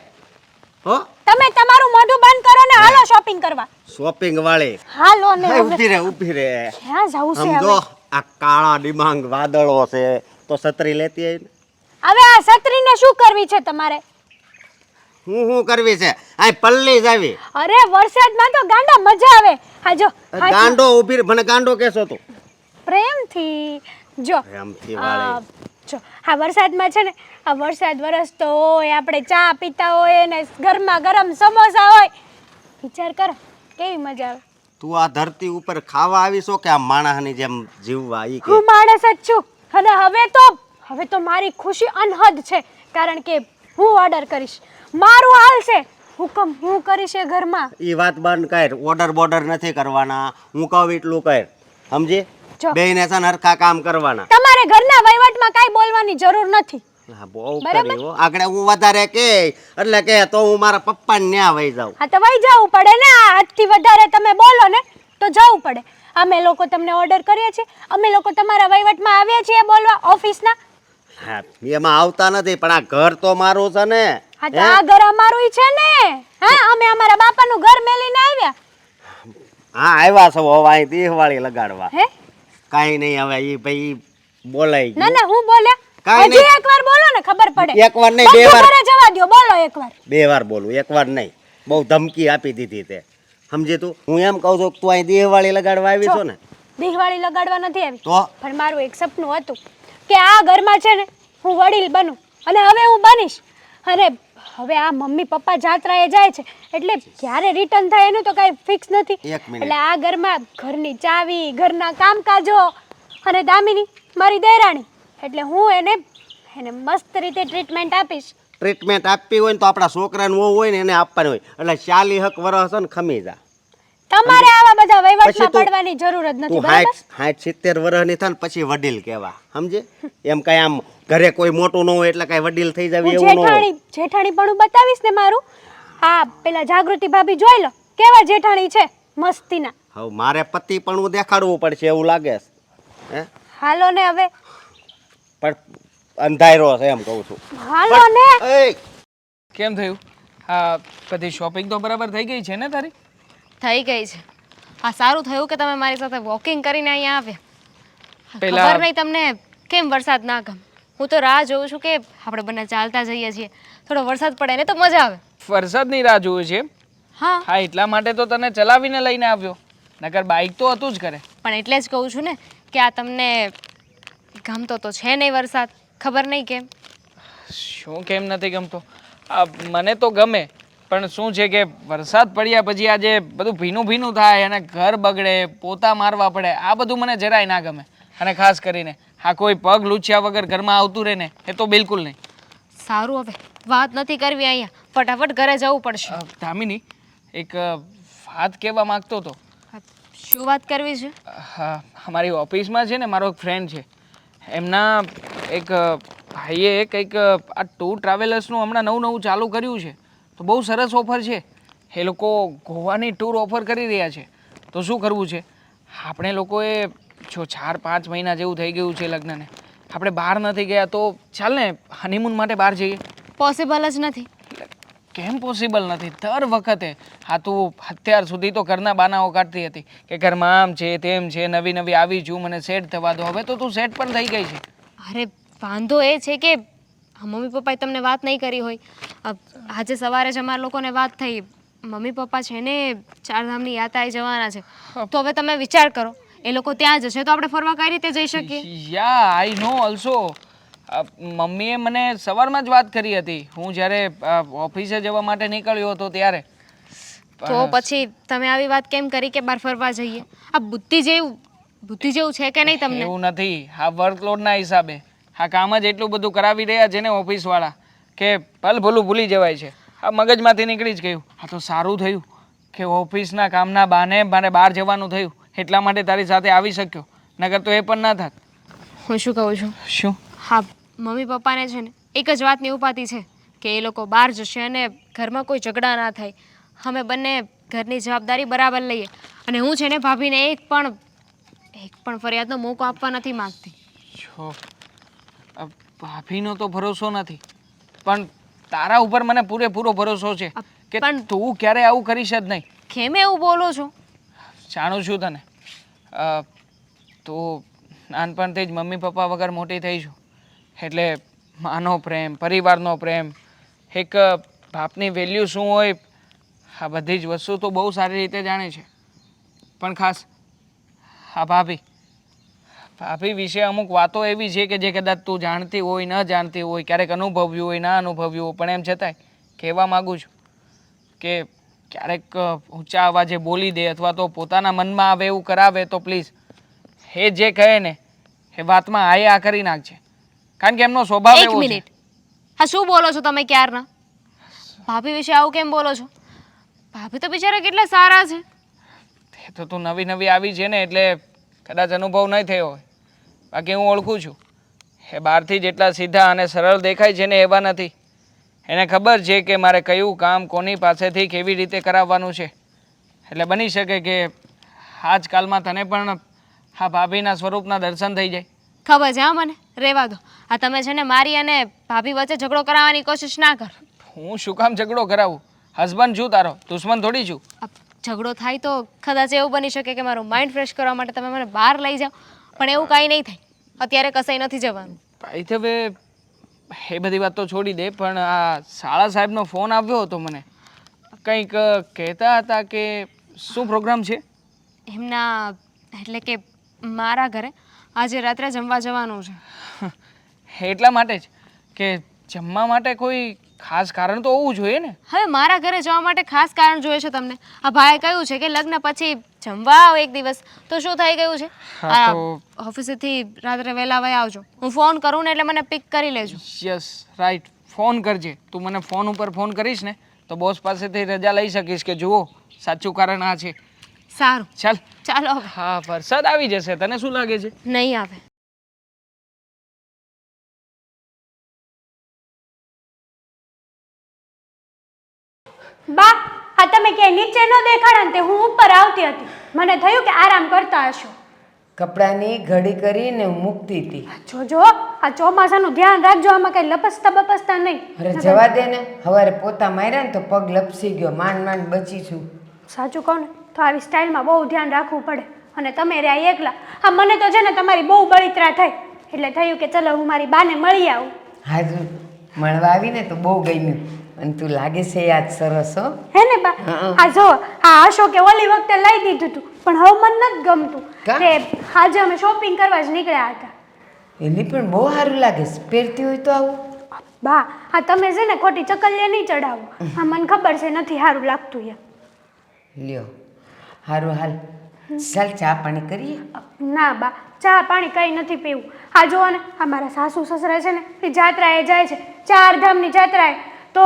[SPEAKER 7] હો.
[SPEAKER 4] તમે તમારું મોઢું બંધ કરો ને હાલો શોપિંગ કરવા.
[SPEAKER 7] શોપિંગ વાળી
[SPEAKER 4] હાલો ને.
[SPEAKER 7] હે,
[SPEAKER 4] હવે
[SPEAKER 7] ઊભી રે ઊભી રે.
[SPEAKER 4] ક્યાં જાવું છે
[SPEAKER 7] સમજો
[SPEAKER 4] હવે?
[SPEAKER 7] આ કાળા ડિમાંગ વાદળો છે તો છત્રી લેતી આવી ને.
[SPEAKER 4] હવે આ છત્રીને શું કરવી છે તમારે?
[SPEAKER 7] હું કરવી છે? આ પલ્લી જ આવી.
[SPEAKER 4] અરે વરસાદમાં તો ગાંડા મજા આવે. હા જો
[SPEAKER 7] ગાંડો ઊભી રે. મને ગાંડો કેસો તું?
[SPEAKER 4] પ્રેમથી જો
[SPEAKER 7] પ્રેમથી
[SPEAKER 4] આ,
[SPEAKER 7] વાળી.
[SPEAKER 4] જો આ વરસાદમાં છે ને, આ વરસાદ વરસતો હોય, આપણે ચા પીતા હોય ને ગરમા ગરમ સમોસા હોય, વિચાર કરો કેવી મજા આવે.
[SPEAKER 7] તું આ ધરતી ઉપર ખાવા આવીશો કે આ માણસની જેમ જીવવા? ઈ કે
[SPEAKER 4] હું માણસ જ છું અને હવે તો મારી ખુશી અનહદ છે, કારણ કે હું ઓર્ડર કરીશ, મારું હાલ છે, હુકમ હું કરીશ એ ઘરમાં.
[SPEAKER 7] ઈ વાત બંધ કર. ઓર્ડર બોર્ડર નથી કરવાના, હું કહું એટલું કર, સમજી?
[SPEAKER 4] જો.
[SPEAKER 7] બેયને છે ને હરખા કામ કરવાના.
[SPEAKER 4] તમારે ઘરના વહીવટમાં કાંઈ બોલવાની જરૂર નથી.
[SPEAKER 7] હા, બહુ
[SPEAKER 4] બરાબર.
[SPEAKER 7] કરી હો. આગળ હું વધારે કે એટલે કે તો હું મારા પપ્પાને ન્યા વહી જાઉં.
[SPEAKER 4] હા તો વહી જવું પડે ને. આ હદથી વધારે તમે બોલો ને તો જવું પડે. અમે લોકો તમને ઓર્ડર કરીએ છીએ, અમે લોકો તમારા વહીવટમાં આવીએ છીએ બોલવા ઓફિસના.
[SPEAKER 7] હા, એમાં આવતા નથી પણ આ ઘર તો મારું છે ને.
[SPEAKER 4] હા તો આ ઘર અમારું છે ને. હા અમે અમારા બાપાનું ઘર મેલીને આવ્યા.
[SPEAKER 7] હા આવ્યા છો હવે અહીં દિવાળી લગાડવા.
[SPEAKER 4] હે
[SPEAKER 7] કાંઈ નહીં હવે ઈ ભાઈ બોલાઈ
[SPEAKER 4] ના
[SPEAKER 7] ગયું.
[SPEAKER 4] ના હું બોલ્યા?
[SPEAKER 7] કાંઈ
[SPEAKER 4] હજી
[SPEAKER 7] નહીં.
[SPEAKER 4] એકવાર બોલો ને ખબર પડે.
[SPEAKER 7] એકવાર નહીં, બે
[SPEAKER 4] બધું
[SPEAKER 7] વાર.
[SPEAKER 4] ઘરે જવા દ્યો, બોલો એકવાર.
[SPEAKER 7] 2 વાર બોલું, 1 વાર નહીં. બહુ ધમકી આપી દીધી તે, સમજી તું? હું એમ કહું છું કે તું અહીં દિવાળી લગાડવા આવી છો ને
[SPEAKER 4] દિવાળી લગાડવા નથી આવી,
[SPEAKER 7] તો
[SPEAKER 4] પણ મારું એક સપનું હતું કે આ ઘરમાં છે ને હું વડીલ બનું, અને હવે હું બનીશ. અને હવે આ મમ્મી પપ્પા જાત્રાએ જાય છે એટલે ક્યારે રિટર્ન થાય એનું તો કાંઈ ફિક્સ નથી.
[SPEAKER 7] એક મિનિટ.
[SPEAKER 4] એટલે આ ઘરમાં ઘરની ચાવી, ઘરના કામકાજો અને દામિની મારી દેરાણી, એટલે હું એને મસ્ત રીતે ટ્રીટમેન્ટ આપીશ.
[SPEAKER 7] ટ્રીટમેન્ટ આપવી હોય ને તો આપણા છોકરાને વહુ હોય ને એને આપવાની હોય. એટલે 40 વર્ષ છે ને ખમી જા.
[SPEAKER 4] તમારે આવા બધા
[SPEAKER 7] પછી
[SPEAKER 4] વહીવટમાં
[SPEAKER 7] તું-
[SPEAKER 4] પડવાની જરૂર જ નથી,
[SPEAKER 7] તું
[SPEAKER 4] બરાબર?
[SPEAKER 7] 60 વર્ષની થાય ને પછી વડીલ કહેવા, સમજે? એમ કઈ આમ ઘરે કોઈ મોટું ન હોય એટલે કઈ વડીલ થઈ જાવ
[SPEAKER 4] હું
[SPEAKER 7] એવું ન હોય.
[SPEAKER 4] જેઠાણી પણ બતાવીશ ને મારું. હા પેલા જાગૃતિ ભાભી જોઈ લો કેવા જેઠાણી છે, મસ્તીના.
[SPEAKER 7] હવે મારે પતિ પણ હું દેખાડવું પડશે એવું લાગે છે. હે
[SPEAKER 4] હાલો ને હવે,
[SPEAKER 7] પણ અંધારો છે એમ કહું છું.
[SPEAKER 4] હાલો ને.
[SPEAKER 7] એય!
[SPEAKER 2] કેમ થયું? હા, બધી શોપિંગ તો બરાબર થઈ ગઈ છે ને તારી?
[SPEAKER 6] થઈ ગઈ છે. આ સારું થયું કે તમે મારી સાથે વોકિંગ કરીને અહીંયા આવ્યા.
[SPEAKER 2] પેલા-
[SPEAKER 6] ખબર નહીં તમને કેમ વરસાદ ના ગમે. હું તો રાહ જોઉં છું કે આપણે બંને ચાલતા જઈએ છીએ, થોડો વરસાદ પડે ને તો મજા આવે.
[SPEAKER 2] વરસાદની રાહ જોવે છે?
[SPEAKER 6] હા
[SPEAKER 2] હા, એટલા માટે તો તને ચલાવીને લઈને આવ્યો, નકર બાઇક તો હતું જ ઘરે.
[SPEAKER 6] પણ એટલે જ કહું છું ને કે આ તમને ગમતો તો છે નહીં વરસાદ, ખબર નહીં કેમ.
[SPEAKER 2] શું કેમ નથી ગમતો? મને તો ગમે, પણ શું છે કે વરસાદ પડ્યા પછી આ જે બધું ભીનું ભીનું થાય અને ઘર બગડે, પોતા મારવા પડે, આ બધું મને જરાય ના ગમે. અને ખાસ કરીને આ કોઈ પગ લૂછ્યા વગર ઘરમાં આવતું રહે ને એ તો બિલકુલ નહીં.
[SPEAKER 6] સારું, હવે વાત નથી કરવી અહીંયા, ફટાફટ ઘરે જવું પડશે.
[SPEAKER 2] દામિની, એક વાત કહેવા માંગતો હતો.
[SPEAKER 6] શું વાત કરવી છે?
[SPEAKER 2] હા, અમારી ઓફિસમાં છે ને મારો એક ફ્રેન્ડ છે, એમના એક ભાઈએ કંઈક આ ટૂર ટ્રાવેલર્સનું હમણાં નવું ચાલુ કર્યું છે, તો બહુ સરસ ઓફર છે. એ લોકો ગોવાની ટૂર ઓફર કરી રહ્યા છે. તો શું કરવું છે? આપણે લોકોએ જો 4-5 મહિના જેવું થઈ ગયું છે લગ્નને, આપણે બહાર નથી ગયા, તો ચાલ ને હનીમૂન માટે બહાર જઈએ.
[SPEAKER 6] પોસિબલ જ નથી.
[SPEAKER 2] કેમ પોસિબલ નથી? દર વખતે હા તું અત્યાર સુધી તો ઘરના બાનાઓ કાઢતી હતી કે ઘરમાં આમ છે તેમ છે, નવી નવી આવી છું, મને સેટ થવા દો. હવે તો તું સેટ પણ થઈ ગઈ છે.
[SPEAKER 6] અરે વાંધો એ છે કે મમ્મી પપ્પાએ તમને વાત નહીં કરી હોય. આજે સવારે જ અમારા લોકોને વાત થઈ, મમ્મી પપ્પા છે ને ચારધામની યાત્રાએ જવાના છે. તો હવે તમે વિચાર કરો, એ લોકો ત્યાં જશે તો આપણે ફરવા કઈ રીતે જઈ શકીએ?
[SPEAKER 2] યા આઈ નો ઓલ્સો. મમ્મીએ મને સવારમાં જ વાત કરી હતી, હું જ્યારે ઓફિસે જવા માટે નીકળ્યો હતો ત્યારે.
[SPEAKER 6] તો પછી તમે આવી વાત કેમ કરી કે બહાર ફરવા જઈએ? આ બુદ્ધિ જેવું છે કે નહીં તમને?
[SPEAKER 2] એવું નથી, આ વર્કલોડના હિસાબે આ કામ જ એટલું બધું કરાવી રહ્યા છે ને ઓફિસવાળા કે ભલ ભૂલું ભૂલી જવાય છે. આ મગજમાંથી નીકળી જ ગયું. આ તો સારું થયું કે ઓફિસના કામના બહાને મારે બહાર જવાનું થયું, એટલા માટે તારી સાથે આવી શક્યો, નકર તો એ પણ ના થાત.
[SPEAKER 6] હું શું કહું છું?
[SPEAKER 2] શું?
[SPEAKER 6] હા, મમ્મી પપ્પાને છે ને એક જ વાતની ઉપાધિ છે કે એ લોકો બહાર જશે અને ઘરમાં કોઈ ઝઘડા ના થાય. અમે બંને ઘરની જવાબદારી બરાબર લઈએ અને હું છે ને ભાભીને એક પણ ફરિયાદનો મોકો આપવા નથી માંગતી.
[SPEAKER 2] જો ભાભીનો તો ભરોસો નથી, પણ તારા ઉપર મને પૂરેપૂરો ભરોસો છે કે
[SPEAKER 6] પણ
[SPEAKER 2] તું ક્યારે આવું કરીશ જ નહીં.
[SPEAKER 6] કેમ એવું બોલો છો?
[SPEAKER 2] જાણું છું તને, તું નાનપણથી જ મમ્મી પપ્પા વગર મોટી થઈ છું, એટલે માનો પ્રેમ, પરિવારનો પ્રેમ, એક બાપની વેલ્યુ શું હોય, આ બધી જ વસ્તુ તો બહુ સારી રીતે જાણે છે. પણ ખાસ હા ભાભી વિશે અમુક વાતો એવી છે કે જે કદાચ તું જાણતી હોય, ન જાણતી હોય, ક્યારેક અનુભવ્યું હોય, ના અનુભવ્યું હોય, પણ એમ છતાંય કહેવા માગું છું કે ક્યારેક ઊંચા અવાજે બોલી દે અથવા તો પોતાના મનમાં આવે એવું કરાવે તો પ્લીઝ એ જે કહે ને એ વાતમાં આ કરી નાખજે, કારણ કે એમનો સ્વભાવ
[SPEAKER 6] એક
[SPEAKER 2] એવો છે.
[SPEAKER 6] મિનિટ, હા શું બોલો છો તમે ક્યારના? ભાભી વિશે આવું કેમ બોલો છો? ભાભી તો બિચારા કેટલા સારા છે.
[SPEAKER 2] તે તો તું નવી નવી આવી છે ને એટલે કદાચ અનુભવ નહીં થયો હોય, બાકી હું ઓળખું છું. એ બહારથી જેટલા સીધા અને સરળ દેખાય છે ને એવા નથી. એને ખબર છે કે મારે કયું કામ કોની પાસેથી કેવી રીતે કરાવવાનું છે. એટલે બની શકે કે આજકાલમાં તને પણ આ ભાભીના સ્વરૂપના દર્શન થઈ જાય.
[SPEAKER 6] ખબર છે હા મને, રહેવા દો. આ તમે છે ને મારી અને ભાભી વચ્ચે ઝઘડો કરાવવાની કોશિશ ના કરો.
[SPEAKER 2] હું શું કામ ઝઘડો કરાવું? હસબન્ડ છું તારો, દુશ્મન થોડી છું.
[SPEAKER 6] આ ઝઘડો થાય તો કદાચ એવું બની શકે કે મારું માઇન્ડ ફ્રેશ કરવા માટે તમે મને બહાર લઈ જાઓ, પણ એવું કાંઈ નહીં થાય. અત્યારે કસાઈ નથી જવાનું.
[SPEAKER 2] ભાઈ હવે એ બધી વાત તો છોડી દે, પણ આ શાળા સાહેબનો ફોન આવ્યો હતો મને, કંઈક કહેતા હતા કે શું પ્રોગ્રામ છે
[SPEAKER 6] એમના, એટલે કે મારા ઘરે આજે રાત્રે જમવા જવાનું છે.
[SPEAKER 2] એટલા માટે જ કે જમવા માટે કોઈ ખાસ કારણ તો હોવું જોઈએ ને.
[SPEAKER 6] હવે મારા ઘરે જવા માટે ખાસ કારણ જોઈએ છે તમને? આ ભાઈએ કહ્યું છે કે લગ્ન પછી જમવા આવો એક દિવસ, તો શું થઈ ગયું છે?
[SPEAKER 2] હા તો
[SPEAKER 6] ઓફિસેથી રાત્રે વહેલા વહી આવજો. હું ફોન કરું ને એટલે મને પિક કરી લેજો.
[SPEAKER 2] યસ રાઈટ, ફોન કરજે. તું મને ફોન ઉપર ફોન કરીશ ને તો બોસ પાસેથી રજા લઈ શકીશ કે જુઓ સાચું કારણ આ છે.
[SPEAKER 6] સારું,
[SPEAKER 2] ચાલો
[SPEAKER 6] હવે
[SPEAKER 2] હા, વરસાદ આવી જશે, તને શું લાગે છે?
[SPEAKER 6] નહીં આવે.
[SPEAKER 4] બા, આ તમે ક્યાંય નીચે ન દેખાડા ને તે હું ઉપર આવતી હતી, મને થયું કે આરામ કરતા હશો.
[SPEAKER 1] કપડાની ઘડી કરીને મૂકતી હતી.
[SPEAKER 4] જોજો આ ચોમાસાનું ધ્યાન રાખજો, આમાં કઈ લપસતા બપસતા નહીં.
[SPEAKER 1] અરે જવા દે ને, હવારે પોતા માર્યા ને તો પગ લપસી ગયો, માંડ બચી છું.
[SPEAKER 4] સાચું કહું ને તો આવી સ્ટાઇલમાં બહુ ધ્યાન રાખવું પડે, અને તમે રહ્યા એકલા. હા મને તો છે ને તમારી બહુ બળિતરા થઈ, એટલે થયું કે ચલો હું મારી બાને મળી આવું.
[SPEAKER 1] હાજુ મળવા આવીને તો બહુ ગમ્યું, અને તું લાગે છે યાદ સરસ હો.
[SPEAKER 4] હે ને બા? આ જો આ અશોકે ઓલી વખતે લઈ દીધું હતું, પણ હવે મને નથી ગમતું. તે આજે અમે શોપિંગ કરવા જ નીકળ્યા હતા.
[SPEAKER 1] એની પણ બહુ સારું લાગે છે, પહેરતી હોય તો આવું.
[SPEAKER 4] બા આ તમે છે ને ખોટી ચકલીએ નહીં ચડાવો, આ મને ખબર છે નથી સારું લાગતું એમ.
[SPEAKER 1] લ્યો સારું હાલ, ચાલ ચા પાણી કરીએ.
[SPEAKER 4] ના બા, ચા પાણી કંઈ નથી પીવું. આ જુઓ ને, આ મારા સાસુ સસરા છે ને એ જાત્રાએ જાય છે, 4 ધામની જાત્રાએ. તો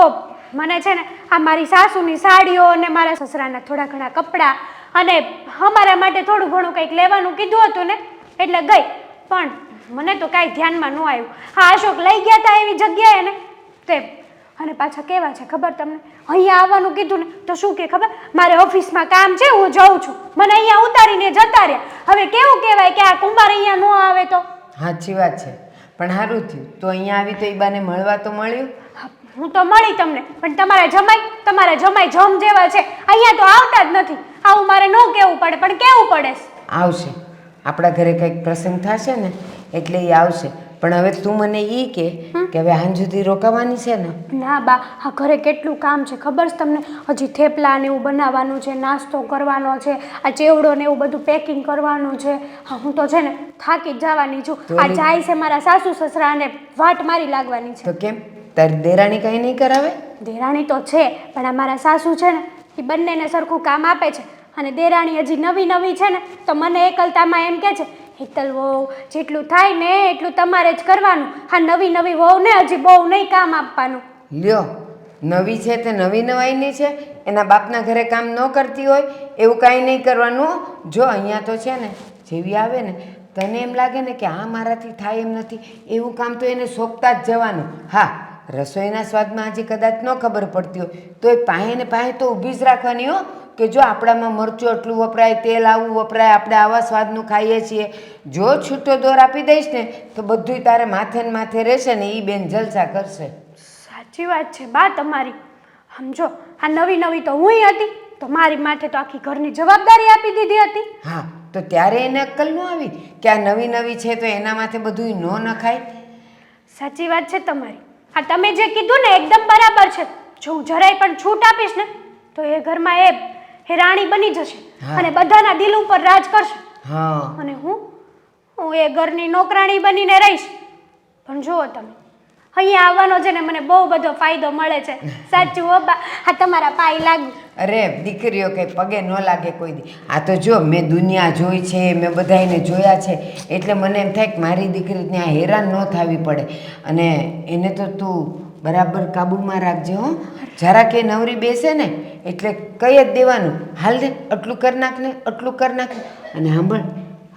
[SPEAKER 4] મને છે ને આ મારી સાસુની સાડીઓ અને મારા સસરાના થોડા ઘણા કપડાં અને અમારા માટે થોડું ઘણું કંઈક લેવાનું કીધું હતું ને, એટલે ગઈ. પણ મને તો કાંઈ ધ્યાનમાં ન આવ્યું. હા અશોક લઈ ગયા હતા એવી જગ્યાએ ને તે, અને પાછા કેવા છે ખબર તમને? અહીંયા આવવાનું કીધું ને તો શું કે ખબર, મારે ઓફિસમાં કામ છે, હું જાઉં છું, મને અહીંયા ઉતારીને જતા રહ્યા. હવે કેવું કહેવાય કે આ કુંભાર અહીંયા ન આવે તો?
[SPEAKER 1] સાચી વાત છે, પણ સારું થયું તો અહીંયા આવી તો એ બાને મળવા તો મળ્યું.
[SPEAKER 4] હું તો મળી તમને, પણ તમારા જમાઈ જમ જેવા છે, અહીંયા તો આવતા જ નથી. આવું મારે ન કહેવું પડે, પણ કેવું પડે છે.
[SPEAKER 8] આવશે. આપણા ઘરે કંઈક પ્રસંગ થશે ને એટલે એ આવશે. પણ હવે તું મને એ કે હવે હાંજ સુધી રોકાવાની છે ને?
[SPEAKER 4] ના બા, આ ઘરે કેટલું કામ છે ખબર છે તમને? હજી થેપલા ને એવું બનાવવાનું છે, નાસ્તો કરવાનો છે, આ ચેવડો ને એવું બધું પેકિંગ કરવાનું છે. હા, હું તો છે ને થાકી જ જવાની છું. આ જાય છે મારા સાસુ સસરાને વાટ મારી લાગવાની છે.
[SPEAKER 8] તો કેમ તારી દેરાણી કંઈ નહીં કરાવે?
[SPEAKER 4] દેરાણી તો છે, પણ આ મારા સાસુ છે ને એ બંનેને સરખું કામ આપે છે. અને દેરાણી હજી નવી છે ને, તો મને એકલતામાં એમ કહે છે, હેતલ વહુ જેટલું થાય ને એટલું તમારે જ કરવાનું. હા, નવી વહુને હજી બહુ નહીં કામ આપવાનું.
[SPEAKER 8] લ્યો, નવી છે તે નવાઈની છે, એના બાપના ઘરે કામ ન કરતી હોય એવું કાંઈ નહીં કરવાનું. જો અહીંયા તો છે ને જેવી આવે ને તને એમ લાગે ને કે આ મારાથી થાય એમ નથી, એવું કામ તો એને સોંપતા જ જવાનું. હા, રસોઈના સ્વાદમાં હજી કદાચ ન ખબર પડતી હોય તો એ પાહે ને પાહે તો ઊભી જ રાખવાની હો, કે જો આપણામાં મરચું એટલું વપરાય, તેલ આવું વપરાય, આપણે આવા સ્વાદનું ખાઈએ છીએ. જો છૂટો દોર આપી દઈશ ને તો બધુંય તારે માથે ને માથે રહેશે ને એ બેન જલસા કરશે.
[SPEAKER 4] સાચી વાત છે બા તમારી. સમજો, આ નવી તો હુંય હતી, તો મારી માથે તો આખી ઘરની જવાબદારી આપી દીધી હતી.
[SPEAKER 8] હા, તો ત્યારે એને અક્કલ ન આવી કે આ નવી છે તો એના માથે બધું ન નખાય.
[SPEAKER 4] સાચી વાત છે તમારી. આ તમે જે કીધું ને એકદમ બરાબર છે. જો હું જરાય પણ છૂટ આપીશ ને તો એ ઘરમાં એ રાણી બની જશે અને બધાના દિલ ઉપર રાજ કરશે.
[SPEAKER 8] હા,
[SPEAKER 4] અને હું એ ઘરની નોકરાણી બનીને રહીશ. પણ જુઓ તમે, અહીંયા આવવાનો છે ને મને બહુ બધો ફાયદો મળે છે. સાચું હો બા, આ તમારા પાય લાગુ.
[SPEAKER 8] અરે દીકરીઓ કંઈ પગે ન લાગે કોઈ દી. આ તો જો મેં દુનિયા જોઈ છે, મેં બધાને જોયા છે, એટલે મને એમ થાય કે મારી દીકરી ત્યાં હેરાન ન થવી પડે. અને એને તો તું બરાબર કાબૂમાં રાખજે હો. જરા કે નવરી બેસે ને એટલે કહી જ દેવાનું, હાલ દે આટલું કરી નાખ ને, આટલું કરી નાખ ને. અને સાંભળ,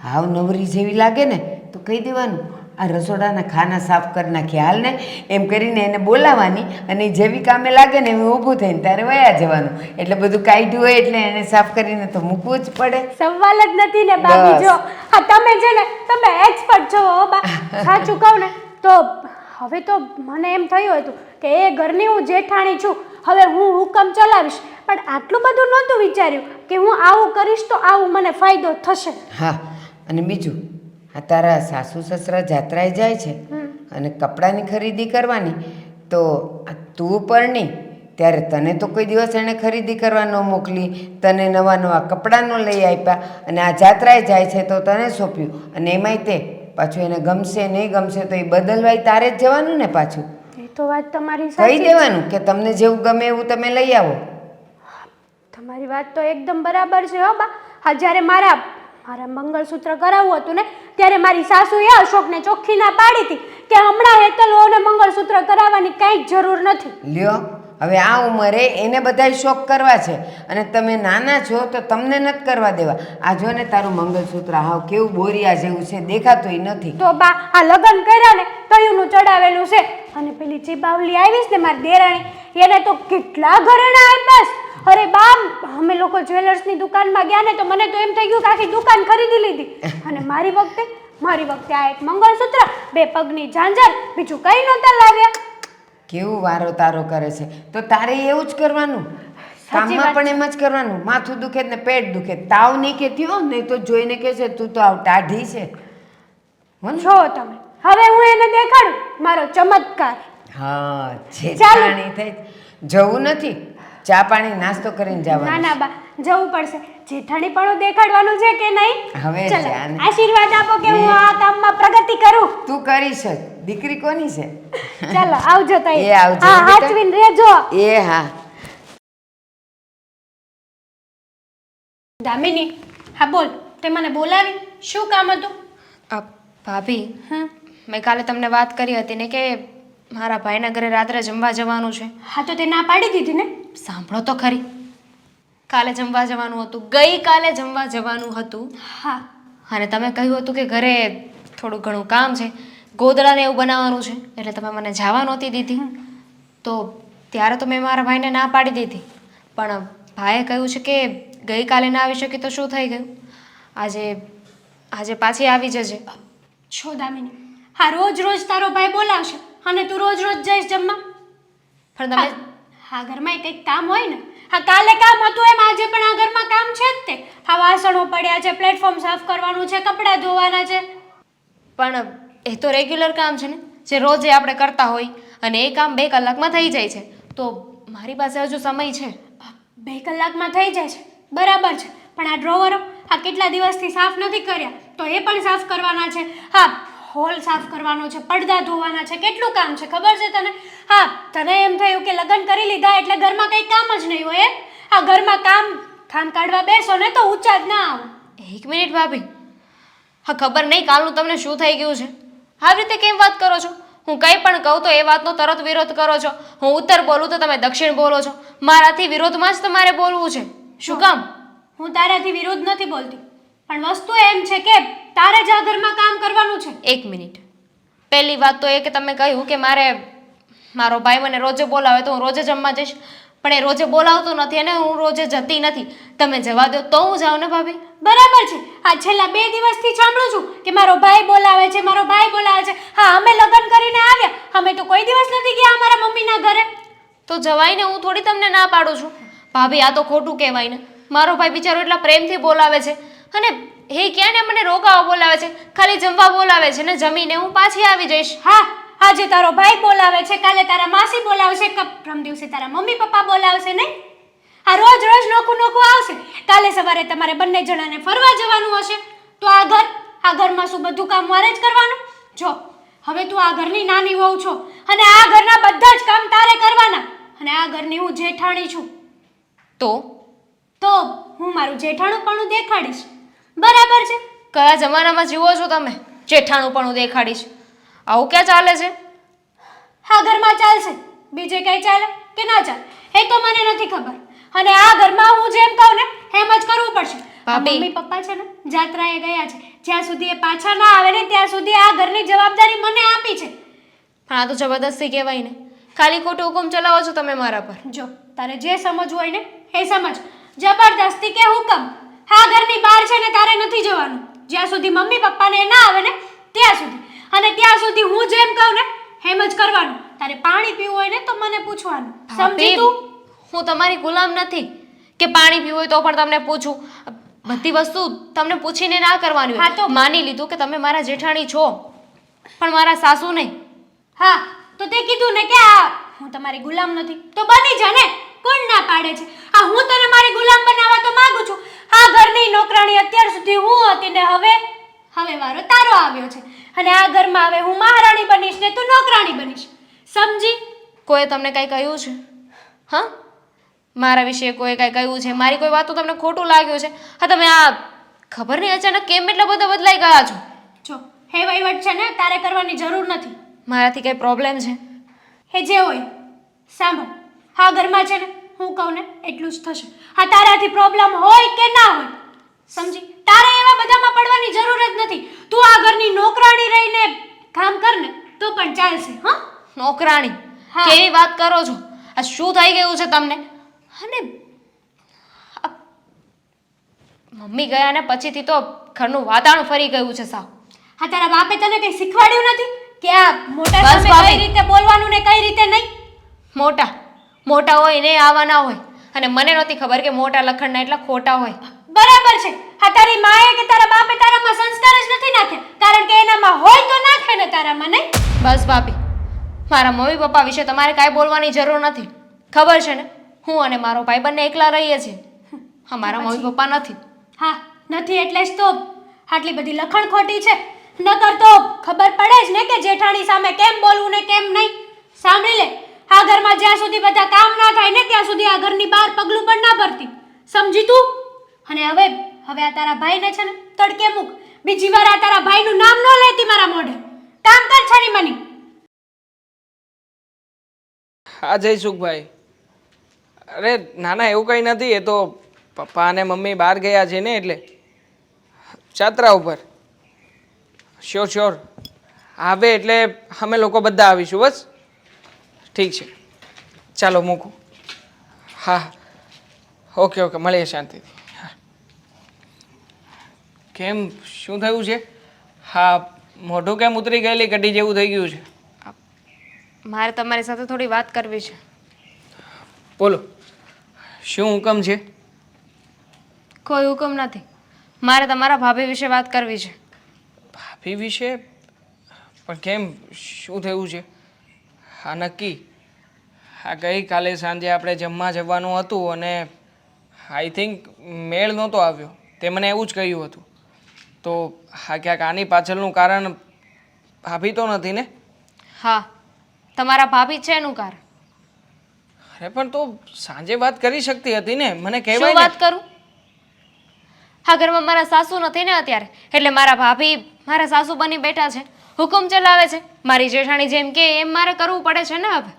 [SPEAKER 8] હાવ નવરી જેવી લાગે ને તો કહી દેવાનું, આ રસોડાના ખાના સાફ કરી નાખીએ હાલ ને, એમ કરીને એને બોલાવવાની. અને જેવી કામે લાગે ને એવી ઊભું થઈને તારે વયા જવાનું. એટલે બધું કાઢ્યું હોય એટલે એને સાફ કરીને તો મૂકવું જ પડે.
[SPEAKER 4] સવાલ જ નથી ને બાબી. જો આ તમે છે ને તમે એક્સપર્ટ છો હો બા. સાચું કહું ને તો હવે તો મને એમ થયું હતું કે એ ઘરની હું જેઠાણી છું, હવે હું હુકમ ચલાવીશ. પણ આટલું બધું નહોતું વિચાર્યું કે હું આવું કરીશ તો આવું મને ફાયદો થશે.
[SPEAKER 8] હા, અને બીજું આ તારા સાસુ સસરા જાત્રાએ જાય છે અને કપડાની ખરીદી કરવાની, તો તું પરણી ત્યારે તને તો કોઈ દિવસ એણે ખરીદી કરવા ન મોકલી, તને નવા કપડાં ન લઈ આપ્યા, અને આ જાત્રાએ જાય છે તો તને સોંપ્યું. અને એમાંય તે પાછું એને ગમશે નહીં ગમશે તો એ બદલવાય તારે જ જવાનું ને પાછું.
[SPEAKER 4] એ તો વાત તમારી
[SPEAKER 8] કહી
[SPEAKER 4] સાચી.
[SPEAKER 8] દેવાનું કે તમને જેવું ગમે એવું તમે લઈ આવો.
[SPEAKER 4] તમારી વાત તો એકદમ બરાબર છે હો બા. હા, જ્યારે મારા મંગળસૂત્ર કરાવવું હતું ને ત્યારે મારી સાસુએ અશોકને ચોખ્ખી ના પાડી હતી કે હમણાં હેતલઓને મંગળસૂત્ર કરાવવાની કાંઈ જ જરૂર નથી.
[SPEAKER 8] લ્યો, હવે આ ઉંમરે એને બધાય શોખ કરવા છે અને તમે નાના છો તો તમને નથી કરવા દેવા. આ જો ને તારું મંગળસૂત્ર હાવ કેવું બોરિયા જેવું છે, દેખાતુંય નથી.
[SPEAKER 4] તો બા આ લગ્ન કર્યા ને કયુંનું ચડાવેલું છે. અને પેલી ચીબાવલી આવીશ ને મારી દેરાણી, એને તો કેટલા ઘરેણા આપ્યા. અરે બા, અમે લોકો જ્વેલર્સની દુકાનમાં ગયા ને તો મને તો એમ થઈ ગયું કે આખી દુકાન ખરીદી લીધી. અને મારી વખતે આ એક મંગળસૂત્ર, 2 પગની ઝાંઝર, બીજું કંઈ નહોતા લાવ્યા.
[SPEAKER 8] કેવું વારો તારો કરે છે. તો તારે એવું જ કરવાનું, કામમાં પણ એમ જ કરવાનું. માથું દુખે ને પેટ દુખે, તાવ નહીં કહેતી હો, નહીં તો જોઈને કહે છે તું તો આવ ટાઢી છે.
[SPEAKER 4] છો તમે, હવે હું એને દેખાડું મારો ચમત્કાર.
[SPEAKER 8] હા, જેઠાણી થઈ જવું નથી, ચા પાણી નાસ્તો કરીને
[SPEAKER 4] ના
[SPEAKER 8] જવાનું.
[SPEAKER 4] ના બા, જવું પડશે. જેઠાણી પણ દેખાડવાનું છે કે નહીં?
[SPEAKER 8] હવે
[SPEAKER 4] ચલો,
[SPEAKER 8] જાને.
[SPEAKER 4] આશીર્વાદ આપો કે હું આ કામમાં પ્રગતિ કરું.
[SPEAKER 8] તું કરીશ જ. દીકરી કોની છે?
[SPEAKER 4] ચાલો આવજો તઈ.
[SPEAKER 8] એ આવજો
[SPEAKER 4] હા,
[SPEAKER 8] બેટા.
[SPEAKER 4] હાચવીને રહેજો.
[SPEAKER 8] એ હા.
[SPEAKER 4] દામિની, હા બોલ, તે મને બોલાવી, શું કામ હતું?
[SPEAKER 6] ભાભી, મેં કાલે તમને વાત કરી હતી ને કે મારા ભાઈના ઘરે રાત્રે જમવા જવાનું છે.
[SPEAKER 4] હા, તો તે ના પાડી દીધી ને.
[SPEAKER 6] સાંભળો તો ખરી, કાલે જમવા જવાનું હતું, ગઈકાલે જમવા જવાનું હતું.
[SPEAKER 4] હા,
[SPEAKER 6] અને તમે કહ્યું હતું કે ઘરે થોડું ઘણું કામ છે, ગોદડાને એવું બનાવવાનું છે, એટલે તમે મને જવા નહોતી દીધી. તો ત્યારે તો મેં મારા ભાઈને ના પાડી દીધી, પણ ભાઈએ કહ્યું છે કે ગઈકાલે ના આવી શકી તો શું થઈ ગયું, આજે પાછી આવી જજે.
[SPEAKER 4] છો દામિની, હા રોજ તારો ભાઈ બોલાવશે અને તું રોજ જઈશ જમવા.
[SPEAKER 6] પણ તમે
[SPEAKER 4] હા ઘરમાં કંઈક કામ હોય ને. હા કાલે કામ હતું એમ આજે પણ આ ઘરમાં કામ છે જ તે. હા વાસણો પડ્યા છે, પ્લેટફોર્મ સાફ કરવાનું છે, કપડાં ધોવાના છે.
[SPEAKER 6] પણ એ તો રેગ્યુલર કામ છે ને, જે રોજે આપણે કરતા હોય, અને એ કામ 2 કલાકમાં થઈ જાય છે. તો મારી પાસે હજુ સમય છે.
[SPEAKER 4] 2 કલાકમાં થઈ જાય છે બરાબર છે, પણ આ ડ્રોવરો આ કેટલા દિવસથી સાફ નથી કર્યા તો એ પણ સાફ કરવાના છે. હા હોલ સાફ કરવાનો છે, પડદા ધોવાના છે, કેટલું કામ છે ખબર છે તને? હા તને એમ થયું કે લગ્ન કરી લીધા એટલે ઘરમાં કંઈ કામ જ નહીં હોય. આ ઘરમાં કામ કાઢવા બેસો ને તો ઊંચા જ ના આવો.
[SPEAKER 6] 1 મિનિટ ભાભી, હા ખબર નહીં કાલનું તમને શું થઈ ગયું છે. આવી રીતે કેમ વાત કરો છો? હું કંઈ પણ કહું તો એ વાતનો તરત વિરોધ કરો છો. હું ઉત્તર બોલું તો તમે દક્ષિણ બોલો છો. મારાથી વિરોધમાં જ તમારે બોલવું છે. શું કામ?
[SPEAKER 4] હું તારાથી વિરોધ નથી બોલતી, પણ વસ્તુ એમ છે કે તારે જ આ ઘરમાં કામ કરવાનું છે.
[SPEAKER 6] 1 મિનિટ. પહેલી વાત તો એ કે તમે કહ્યું કે મારો ભાઈ મને રોજે બોલાવે તો હું રોજે જમવા જઈશ, પણ એ રોજે બોલાવતો નથી અને હું રોજે જતી નથી. તમે જવા દો તો હું જાઉં ને ભાભી.
[SPEAKER 4] બરાબર છે. આ છેલ્લા 2 દિવસથી સાંભળું છું કે મારો ભાઈ બોલાવે છે, મારો ભાઈ બોલાવે છે. હા અમે લગ્ન કરીને આવ્યા, અમે તો કોઈ દિવસ નથી ગયા અમારા મમ્મીના ઘરે.
[SPEAKER 6] તો જવાય ને, હું થોડી તમને ના પાડું છું. ભાભી આ તો ખોટું કહેવાય ને. મારો ભાઈ બિચારો એટલા પ્રેમથી બોલાવે છે, અને એ ક્યાં ને મને રોકાવા બોલાવે છે, ખાલી જમવા બોલાવે છે ને જમીને હું પાછી આવી જઈશ.
[SPEAKER 4] હા આજે તારો ભાઈ બોલાવે છે, કાલે તારા માસી બોલાવશે, પરમ દિવસે તારા મમ્મી પપ્પા બોલાવશે નહીં? આ રોજ રોજ નોખું આવશે. કાલે સવારે તમારે બંને જણાને ફરવા જવાનું હશે. તો આ ઘરમાં શું બધું કામ મારે જ કરવાનું? જો હવે તું આ ઘરની નાની વહુ છો અને આ ઘરના બધા જ કામ તારે કરવાના, અને આ ઘરની હું જેઠાણી છું. તો હું મારું જેઠાણું પણ દેખાડીશ. બરાબર છે?
[SPEAKER 6] કયા જમાનામાં જીવો છો તમે? જેઠાણું પણ દેખાડીશ? આવું ક્યાં ચાલે છે?
[SPEAKER 4] આ ઘરમાં ચાલશે, બીજે કઈ ચાલે કે ના ચાલે એ તો મને નથી ખબર. અને આ ઘરમાં હું જેમ કહું ને એમ જ કરવું પડશે.
[SPEAKER 6] ભાભી.
[SPEAKER 4] મમ્મી પપ્પા છે ને જાત્રાએ ગયા છે, જ્યાં સુધી એ પાછા ના આવે ને ત્યાં સુધી આ ઘરની જવાબદારી મને આપી છે.
[SPEAKER 6] પણ આ તો જબરદસ્તી કહેવાય ને. ખાલી ખોટું હુકમ ચલાવો છો તમે મારા પર.
[SPEAKER 4] જો તારે જે સમજવું હોય ને એ સમજ. જબરદસ્તી કે હુકમ આ ઘરની બહાર છે ને તારે નથી જવાનું, જ્યાં સુધી મમ્મી પપ્પાને ના આવે ને ત્યાં સુધી. અને ત્યાં સુધી હું જેમ કહું ને એમ જ કરવાનું. તારે પાણી પીવું હોય ને તો મને પૂછવાનું, સમજી તું?
[SPEAKER 6] હું તમારી ગુલામ નથી કે પાણી પીવું હોય તો પણ તમને પૂછું. બધી વસ્તુ તમને પૂછીને ના કરવાની હોય.
[SPEAKER 4] હા તો
[SPEAKER 6] માની લીધું કે તમે મારા જેઠાણી છો, પણ મારા સાસુ નહીં.
[SPEAKER 4] હા તો તે કીધું ને કે આ હું તમારી ગુલામ નથી, તો બની જા ને. કોણ ના પાડે છે? આ હું તને મારી ગુલામ બનાવવા તો માંગુ છું. આ ઘરની નોકરાણી અત્યાર સુધી હું હતી ને હવે વારો તારો આવ્યો છે, અને આ ઘરમાં હવે હું મહારાણી બનીશ ને તું નોકરાણી બનીશ. સમજી?
[SPEAKER 6] કોઈ તમને કંઈ કહ્યું છે? હા મારા વિશે કોઈ કંઈ કહ્યું છે? મારી કોઈ વાતો તમને ખોટું લાગ્યું છે? હા તમે આ ખબર નહીં અચાનક કેમ એટલા બધા બદલાઈ ગયા છો?
[SPEAKER 4] જો હે વહીવટ છે ને તારે કરવાની જરૂર નથી.
[SPEAKER 6] મારાથી કંઈ પ્રોબ્લેમ છે?
[SPEAKER 4] એ જે હોય સાંભળ, આ ઘરમાં છે ને હું કહું ને એટલું જ થશે. આ તારાથી પ્રોબ્લેમ હોય કે ના હોય, સમજી? તારે એવા બધામાં પડવાની જરૂર જ નથી. તું આ ઘરની નોકરાણી રહીને કામ કર ને તો પણ ચાલશે. હા
[SPEAKER 6] નોકરાણી?
[SPEAKER 4] હા.
[SPEAKER 6] કેવી વાત કરો છો? આ શું થઈ ગયું છે તમને? અને આ મમ્મી ગયા ને પછીથી તો ઘરનું વાતાવરણ ફરી ગયું છે સાવ.
[SPEAKER 4] હા તારા બાપે તને કંઈ શીખવાડ્યું નથી કે આ મોટા
[SPEAKER 6] બસ
[SPEAKER 4] સામે
[SPEAKER 6] ભાભી.
[SPEAKER 4] કઈ રીતે બોલવાનું ને કઈ રીતે નહીં?
[SPEAKER 6] મોટા હોય ને આવા ના હોય, અને મને નહોતી ખબર કે મોટા લખણના એટલા ખોટા હોય.
[SPEAKER 4] બરાબર છે. હા તારી માએ કે તારા બાપે તારામાં સંસ્કાર જ નથી નાખ્યા, કારણ કે એનામાં હોય તો નાખે ને તારામાં નહીં.
[SPEAKER 6] બસ ભાભી, મારા મમ્મી પપ્પા વિશે તમારે કાંઈ બોલવાની જરૂર નથી. ખબર છે ને હું અને મારો ભાઈ બંને એકલા રહીએ છીએ. હા મારા મમ્મી પપ્પા નથી.
[SPEAKER 4] હા નથી એટલે જ તો આટલી બધી લખણ ખોટી છે. નકર તો ખબર પડે જ ને કે જેઠાણી સામે કેમ બોલવું ને કેમ નહીં. સાંભળી લે, આ ઘરમાં જ્યાં સુધી બધા કામ ના થાય ને ત્યાં સુધી આ ઘરની બહાર પગલું પણ ના ભરતી. સમજી તું? અને હવે આ તારા ભાઈને છે ને તડકે મૂક. બીજી વાર આ તારા ભાઈનું નામ ન લેતી મારા મોઢે. કામ કર છાની મની.
[SPEAKER 2] હા જયસુખભાઈ, અરે ના ના એવું કંઈ નથી. એ તો પપ્પા અને મમ્મી બહાર ગયા છે ને એટલે જાત્રા ઉપર. શ્યોર આવે એટલે અમે લોકો બધા આવીશું. બસ ઠીક છે, ચાલો મૂકું. હા ઓકે મળીએ શાંતિથી. હા કેમ શું થયું છે? હા મોઢું કેમ ઉતરી ગયેલી કઢી જેવું થઈ ગયું છે?
[SPEAKER 6] મારે તમારી સાથે થોડી વાત કરવી છે.
[SPEAKER 2] બોલો શું હુકમ છે?
[SPEAKER 6] કોઈ હુકમ નથી. મારે તમારા ભાભી વિશે વાત કરવી છે.
[SPEAKER 2] ભાભી વિશે? પણ કેમ, શું થયું છે? હા નક્કી, હા ગઈકાલે સાંજે આપણે જમવા જવાનું હતું અને આઈ થિંક મેળ નહોતો આવ્યો. તે મને એવું જ કહ્યું હતું. તો હા ક્યાંક આની પાછળનું કારણ ભાભી તો નથી ને?
[SPEAKER 6] હા, તમારા ભાભી છે એનું કારણ.
[SPEAKER 2] અરે પણ તો સાંજે વાત કરી શકતી હતી ને, મને
[SPEAKER 6] શું
[SPEAKER 2] કહેવાય
[SPEAKER 6] વાત
[SPEAKER 2] ને.
[SPEAKER 6] કરું? હા, ઘરમાં મારા સાસુ નથી ને અત્યારે, એટલે મારા ભાભી મારા સાસુ બની બેઠા છે, હુકમ ચલાવે છે. મારી જેઠાણી જેમ કે એમ મારે કરવું પડે છે ને હવે.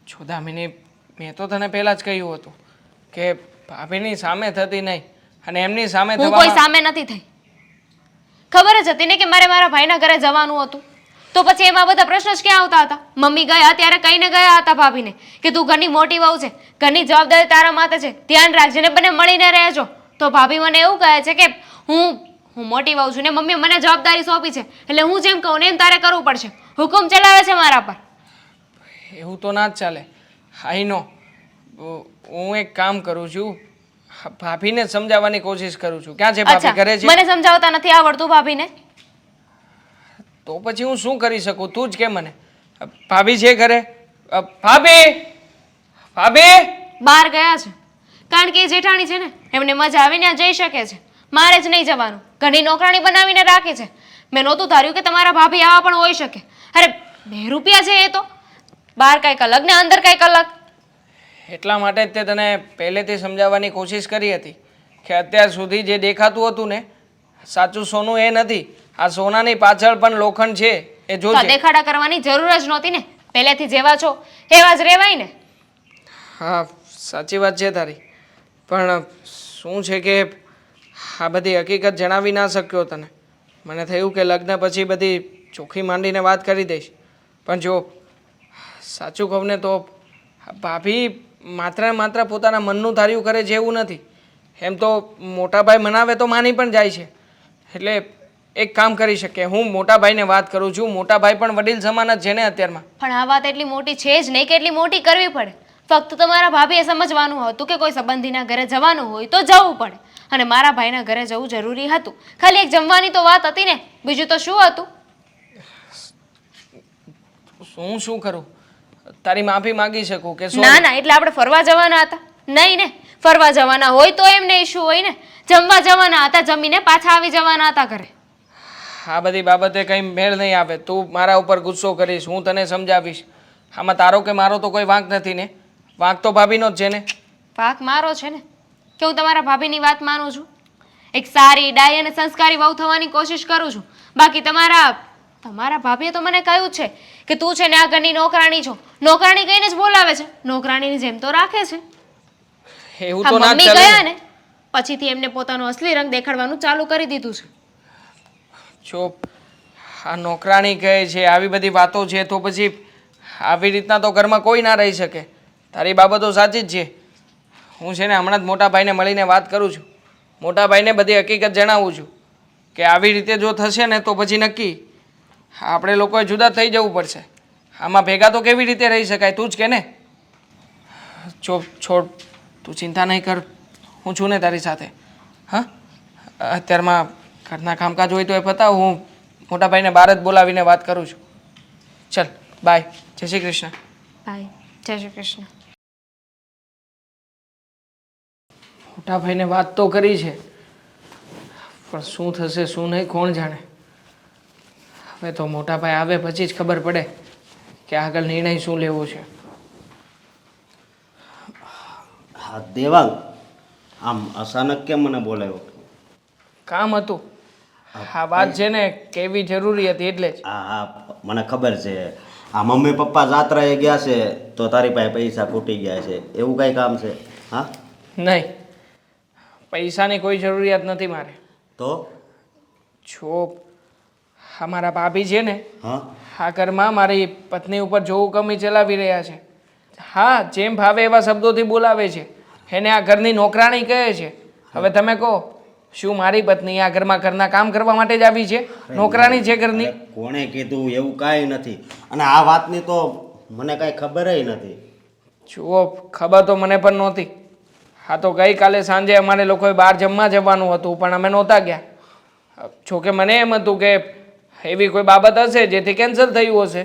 [SPEAKER 2] જો દામિની, મેં તો તને પહેલા જ કહ્યું હતું કે ભાભીની સામે થતી નહીં અને એમની સામે
[SPEAKER 6] હું કોઈ
[SPEAKER 2] થવામાં
[SPEAKER 6] સામે નથી થઈ. ખબર જ હતી ને કે મારે મારા ભાઈના ઘરે જવાનું હતું, તો પછી એમાં બધા પ્રશ્ન જ ક્યાં આવતા હતા? મમ્મી ગયા ત્યારે કહીને ગયા હતા ભાભીને કે તું ઘરની મોટી વહુ છે, ઘરની જવાબદારી તારા માથે છે, ધ્યાન રાખજે ને બંને મળીને રહેજો. તો ભાભી મને એવું કહે છે કે હું મોટી વહુ છું ને મમ્મીએ મને જવાબદારી સોંપી છે, એટલે હું જેમ કહું ને એમ તારે કરવું પડશે. હુકમ ચલાવે છે મારા પર.
[SPEAKER 2] એવું તો ના જ ચાલે. આઈ નો, હું એક કામ કરું છું, ભાભીને સમજાવવાની કોશિશ કરું છું. ક્યાં છે ભાભી? ઘરે છે?
[SPEAKER 6] મને સમજાવતા નથી આવડતું ભાભીને.
[SPEAKER 2] તો પછી હું શું કરી શકું? તું જ કે મને. ભાભી છે ઘરે? ભાભી, ભાભી!
[SPEAKER 6] બહાર ગયા છે, કારણ કે એ જેઠાણી છે ને, એમને મજા આવીને આ જઈ શકે છે, મારે જ નહીં જવાનું. ઘણી નોકરાણી બનાવીને રાખી છે. મેં નહોતું ધાર્યું કે તમારા ભાભી આવા પણ હોઈ શકે. અરે 2 રૂપિયા છે એ તો, બહાર કંઈક અલગ ને અંદર કંઈક અલગ.
[SPEAKER 2] એટલા માટે જ તે તને પહેલેથી સમજાવવાની કોશિશ કરી હતી કે અત્યાર સુધી જે દેખાતું હતું ને, સાચું સોનું એ નથી. આ સોનાની પાછળ પણ લોખંડ છે, એ
[SPEAKER 6] તો આ
[SPEAKER 2] જોજે.
[SPEAKER 6] દેખાડા કરવાની જરૂર જ નહોતી ને. પહેલેથી જેવા છો એવા જ રહેવાય ને.
[SPEAKER 2] હા, સાચી વાત છે તારી. પણ શું છે કે આ બધી હકીકત જણાવી ના શક્યો તને. મને થયું કે લગ્ન પછી બધી ચોખ્ખી માંડીને વાત કરી દઈશ. પણ જો સાચું કહું ને તો ભાભી માત્ર ને માત્ર પોતાના મનનું ધાર્યું કરે છે એવું નથી. એમ તો મોટા ભાઈ મનાવે તો માની પણ જાય છે. એટલે એક કામ કરી શકીએ, હું મોટા ભાઈને વાત કરું છું. મોટા ભાઈ પણ વડીલ સમાન જ છે ને અત્યારમાં.
[SPEAKER 6] પણ આ વાત એટલી મોટી છે જ નહીં કે એટલી મોટી કરવી પડે. ફક્ત તમારા ભાભીએ સમજવાનું હતું કે કોઈ સંબંધીના ઘરે જવાનું હોય તો જવું પડે, અને મારા ભાઈના ઘરે જવું જરૂરી હતું. ખાલી એક જમવાની તો વાત હતી ને, બીજું તો શું હતું?
[SPEAKER 2] હું શું કરું? તારી માફી માંગી શકું કે
[SPEAKER 6] ના ના, એટલે આપણે ફરવા જવાના હતા? નહીં ને, ફરવા જવાના હોય તો એમને ઇશ્યુ હોય ને. જમવા જવાના હતા, જમીને પાછા આવી જવાના હતા ઘરે.
[SPEAKER 2] આ બધી બાબતે કંઈ મેળ નહીં આવે. તું મારા ઉપર ગુસ્સો કરીશ, હું તને સમજાવીશ. આમાં તારો કે મારો તો કોઈ વાંક નથી ને. વાંક તો ભાભીનો જ છે ને.
[SPEAKER 6] વાંક મારો છે ને કે હું તમારા ભાભીની વાત માનું છું. એક સારી ડાય અને સંસ્કારી વહુ થવાની કોશિશ કરું છું. બાકી તમારા ભાભીએ તો મને કહ્યું છે કે તું છે ને આ ઘરની નોકરાણી છો. નોકરાણી કહીને જ બોલાવે છે, નોકરાણીની જેમ તો રાખે છે.
[SPEAKER 2] એવું
[SPEAKER 6] હા,
[SPEAKER 2] તો ના જ
[SPEAKER 6] મમ્મી
[SPEAKER 2] ચાલે
[SPEAKER 6] ગયા
[SPEAKER 2] ને.
[SPEAKER 6] ને પછીથી એમને પોતાનો અસલી રંગ દેખાડવાનું ચાલુ કરી દીધું છે.
[SPEAKER 2] જો આ નોકરાણી કહે છે, આવી બધી વાતો છે, તો પછી આવી રીતના તો ઘરમાં કોઈ ના રહી શકે. તારી બાબતો સાચી જ છે. હું છે ને હમણાં જ મોટા ભાઈને મળીને વાત કરું છું. મોટા ભાઈને બધી હકીકત જણાવું છું કે આવી રીતે જો થશે ને તો પછી નક્કી આપણે લોકોએ જુદા થઈ જવું પડશે. આમાં ભેગા તો કેવી રીતે રહી શકાય? તું જ કે ને. જો છોડ, તું ચિંતા નહીં કર, હું છું ને તારી સાથે. હા, અત્યારમાં ઘરના કામકાજ હોય તો એ પતાવ. હું મોટા ભાઈને બહાર જ બોલાવીને વાત કરું છું. ચલ, બાય. જય શ્રી કૃષ્ણ.
[SPEAKER 6] બાય. જય શ્રી કૃષ્ણ.
[SPEAKER 2] મોટા ભાઈને વાત તો કરી છે, પણ શું થશે શું નહીં કોણ જાણે. હવે તો મોટા ભાઈ આવે પછી જ ખબર પડે કે આગળ નિર્ણય શું લેવો છે.
[SPEAKER 7] હા દેવાંગ, આમ અચાનક કેમ મને બોલાવ્યો?
[SPEAKER 2] કામ હતું. આ વાત છે ને કેવી જરૂરી હતી એટલે જ.
[SPEAKER 7] હા હા, મને ખબર છે. આ મમ્મી પપ્પા જાત્રાએ ગયા છે તો તારી પાસે પૈસા ખૂટી ગયા છે, એવું કાંઈ કામ છે? હા,
[SPEAKER 2] નહીં, પૈસાની કોઈ જરૂરિયાત નથી મારે.
[SPEAKER 7] તો
[SPEAKER 2] જો અમારા ભાભી છે ને,
[SPEAKER 7] હા,
[SPEAKER 2] આ ઘરમાં મારી પત્ની ઉપર જોવું કમી ચલાવી રહ્યા છે. હા, જેમ ભાવે એવા શબ્દોથી બોલાવે છે. એને આ ઘરની નોકરાણી કહે છે. હવે તમે કહો, શું મારી પત્ની આ ઘરમાં ઘરના કામ કરવા માટે જ આવી છે? નોકરાણી છે ઘરની.
[SPEAKER 7] અરે કોણે કીધું? એવું કાંઈ નથી. અને આ વાતની તો મને કાંઈ ખબર ય નથી.
[SPEAKER 2] જુઓ ખબર તો મને પણ નહોતી. હા તો ગઈકાલે સાંજે અમારે લોકોએ બહાર જમવા જવાનું હતું પણ અમે નહોતા ગયા. જોકે મને એમ હતું કે એવી કોઈ બાબત હશે જેથી કેન્સલ થયું હશે,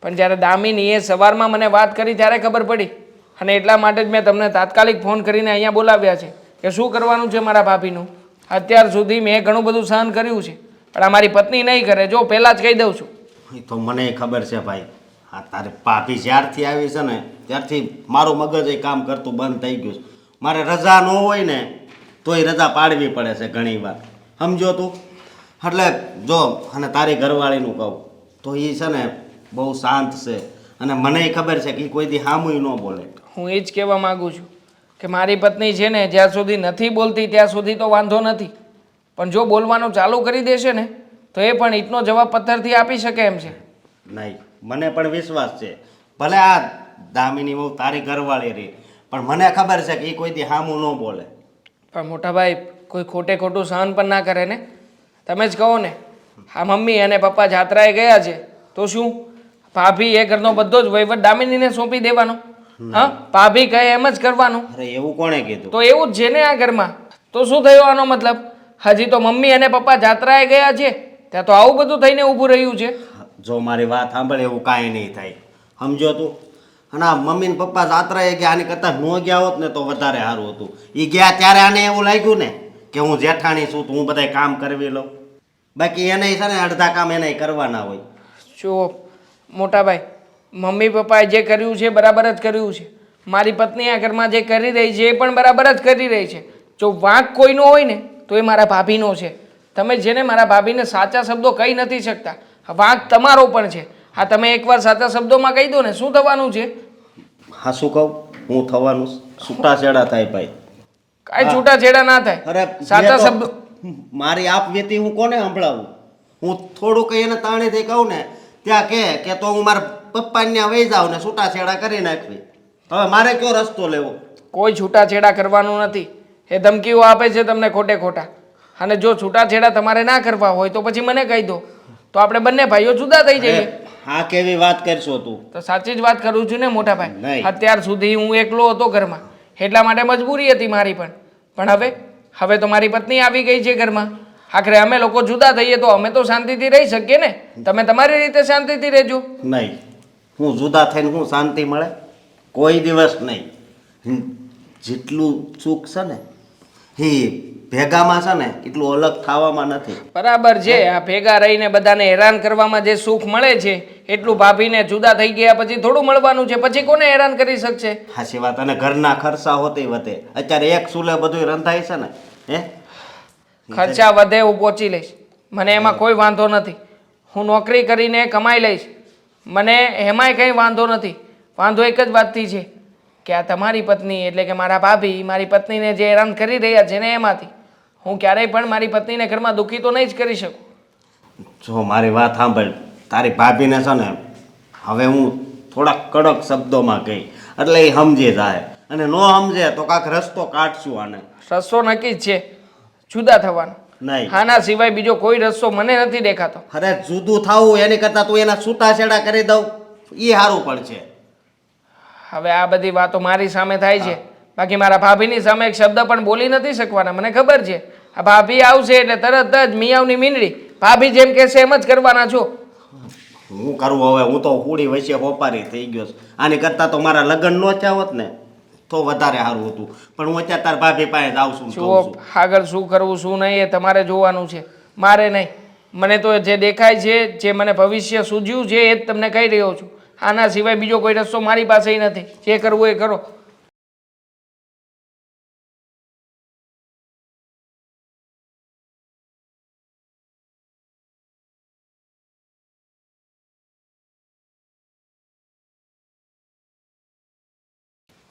[SPEAKER 2] પણ જ્યારે દામિનીએ સવારમાં મને વાત કરી ત્યારે ખબર પડી અને એટલા માટે જ મેં તમને તાત્કાલિક ફોન કરીને અહીંયા બોલાવ્યા છે કે શું કરવાનું છે મારા ભાભીનું. અત્યાર સુધી મેં ઘણું બધું સહન કર્યું છે પણ આ મારી પત્ની નહીં કરે. જો પહેલાં જ કહી દઉં છું.
[SPEAKER 7] એ તો મને ખબર છે ભાઈ. હા, તારે ભાભી જ્યારથી આવી છે ને ત્યારથી મારું મગજ એ કામ કરતું બંધ થઈ ગયું છે. મારે રજા ન હોય ને તોય રજા પાડવી પડે છે ઘણી વાર, સમજો તું. એટલે જો અને તારી ઘરવાળીનું કહું તો એ છે ને બહુ શાંત છે અને મને ખબર છે કે ઈ કોઈ દી હામુય ન બોલે.
[SPEAKER 2] હું એ જ કહેવા માગું છું કે મારી પત્ની છે ને જ્યાં સુધી નથી બોલતી ત્યાં સુધી તો વાંધો નથી, પણ જો બોલવાનું ચાલુ કરી દેશે ને તો એ પણ ઈટનો જવાબ પથ્થરથી આપી શકે એમ છે.
[SPEAKER 7] નહીં, મને પણ વિશ્વાસ છે. ભલે આ દામિની બહુ તારી ઘરવાળી રહી પણ મને ખબર છે કે એ કોઈ દી હામું ન બોલે.
[SPEAKER 2] પણ મોટા ભાઈ કોઈ ખોટે ખોટું સહન પણ ના કરે ને. તમે જ કહો ને, આ મમ્મી અને પપ્પા જાત્રાએ ગયા છે તો શું ભાભી એ ઘરનો બધો જ વહીવટ દામિનીને સોંપી દેવાનો? હા, ભાભી કહે એમ જ કરવાનું.
[SPEAKER 7] અરે એવું કોણે કીધું?
[SPEAKER 2] તો એવું જ છે ને આ ઘરમાં. તો શું થયું આનો મતલબ? હજી તો મમ્મી અને પપ્પા જાત્રાએ ગયા છે ત્યાં તો આવું બધું થઈને ઊભું રહ્યું છે.
[SPEAKER 7] જો મારી વાત સાંભળે એવું કાંઈ નહીં થાય, સમજો તું. અને આ મમ્મી ને પપ્પા જાત્રાએ ગયા આની કરતાં ન ગયા હોત ને તો વધારે સારું હતું. એ ગયા ત્યારે આને એવું લાગ્યું ને કે હું જેઠાણી છું તો હું બધાય કામ કરવી લઉં. બાકી એને છે ને અડધા કામ એને કરવાના હોય.
[SPEAKER 2] જુઓ મોટા ભાઈ, મમ્મી પપ્પાએ જે કર્યું છે બરાબર જ કર્યું છે. મારી પત્ની આ ઘરમાં જે કરી રહી છે એ પણ બરાબર જ કરી રહી છે. જો વાંક કોઈનો હોય ને તો એ મારા ભાભીનો છે. તમે જેને મારા ભાભીને સાચા શબ્દો કહી નથી શકતા, વાંક તમારો પણ છે. હા, તમે એકવાર સાચા શબ્દોમાં કહી દો ને શું થવાનું છે?
[SPEAKER 7] હા, શું કહું હું થવાનું? છૂટાછેડા થાય ભાઈ.
[SPEAKER 2] કાંઈ છૂટાછેડા ના થાય.
[SPEAKER 7] અરે
[SPEAKER 2] સાચા શબ્દો
[SPEAKER 7] મારી આપ વેતી હું કોને સંભળાવું? હું થોડું કઈ એને તાણીથી કહું ને ત્યાં કે તો હું મારા પપ્પાને ત્યાં વહી જાઉં ને છૂટાછેડા કરી નાખવી. હવે મારે કયો રસ્તો લેવો?
[SPEAKER 2] કોઈ છૂટાછેડા કરવાનું નથી. એ ધમકીઓ આપે છે તમને ખોટે ખોટા. અને જો છૂટાછેડા તમારે ના કરવા હોય તો પછી મને કહી દો તો આપણે બંને ભાઈઓ જુદા થઈ જઈએ.
[SPEAKER 7] હા, કેવી વાત કરશો તું?
[SPEAKER 2] તો સાચી જ વાત કરું છું ને મોટા ભાઈ.
[SPEAKER 7] નહીં.
[SPEAKER 2] અત્યાર સુધી હું એકલો હતો ઘરમાં એટલા માટે મજબૂરી હતી મારી પણ હવે તો મારી પત્ની આવી ગઈ છે ઘરમાં. આખરે અમે લોકો જુદા થઈએ તો અમે તો શાંતિથી રહી શકીએ ને. તમે તમારી રીતે શાંતિથી રહેજો.
[SPEAKER 7] નહીં, હું જુદા થઈને હું શાંતિ મળે? કોઈ દિવસ નહીં. જેટલું સુખ છે ને એ ભેગામાં છે ને એટલું અલગ થવામાં નથી.
[SPEAKER 2] બરાબર છે. આ ભેગા રહીને બધાને હેરાન કરવામાં જે સુખ મળે છે એટલું ભાભીને જુદા થઈ ગયા પછી થોડું મળવાનું છે. પછી કોને હેરાન કરી શકશે?
[SPEAKER 7] હાચી વાત. અને ઘરના ખર્ચા હોતી વધે. અત્યારે એક ચૂલે બધું રંધાય છે ને.
[SPEAKER 2] ખર્ચા વધે હું પહોંચી લઈશ, મને એમાં કોઈ વાંધો નથી. હું નોકરી કરીને કમાઈ લઈશ, મને એમાંય કંઈ વાંધો નથી. વાંધો એક જ વાતથી છે કે આ તમારી પત્ની એટલે કે મારા ભાભી મારી પત્નીને જે હેરાન કરી રહ્યા છે ને એમાંથી હું ક્યારેય પણ મારી પત્નીને ઘરમાં દુઃખી તો નહીં જ કરી શકું.
[SPEAKER 7] જો મારી વાત સાંભળ, તારી ભાભીને છે ને હવે હું થોડાક કડક શબ્દોમાં કહી એટલે એ સમજી જાય અને ન સમજે તો કાંક રસ્તો કાઢશું આને.
[SPEAKER 2] રસ્તો નક્કી જ છે, જુદા થવાનો.
[SPEAKER 7] નહીં,
[SPEAKER 2] આના સિવાય બીજો કોઈ રસ્તો મને નથી દેખાતો.
[SPEAKER 7] અરે જુદું થવું એની કરતાં તું એના છૂટાછેડા કરી દઉં એ સારું પડશે.
[SPEAKER 2] હવે આ બધી વાતો મારી સામે થાય છે, બાકી મારા ભાભીની સામે એક શબ્દ પણ બોલી નથી શકવાના. મને ખબર છે આ ભાભી આવશે એટલે તરત જ મિયાવની મીંડળી ભાભી જેમ કહેશે એમ જ કરવાના છો.
[SPEAKER 7] હું કરવું હવે? હું તો હુડી વચ્ચે હોપારી થઈ ગયો છું. આની કરતાં તો મારા લગ્ન ન થયા હોત ને તો વધારે સારું હતું. પણ હું અત્યારે તાર ભાભી પાસે જાઉં છું.
[SPEAKER 2] જુઓ, આગળ શું કરવું શું નહીં એ તમારે જોવાનું છે, મારે નહીં. મને તો જે દેખાય છે, જે મને ભવિષ્ય સૂઝ્યું છે એ જ તમને કહી રહ્યો છું. આના સિવાય બીજો કોઈ રસ્તો મારી પાસે નથી. જે કરવું એ કરો.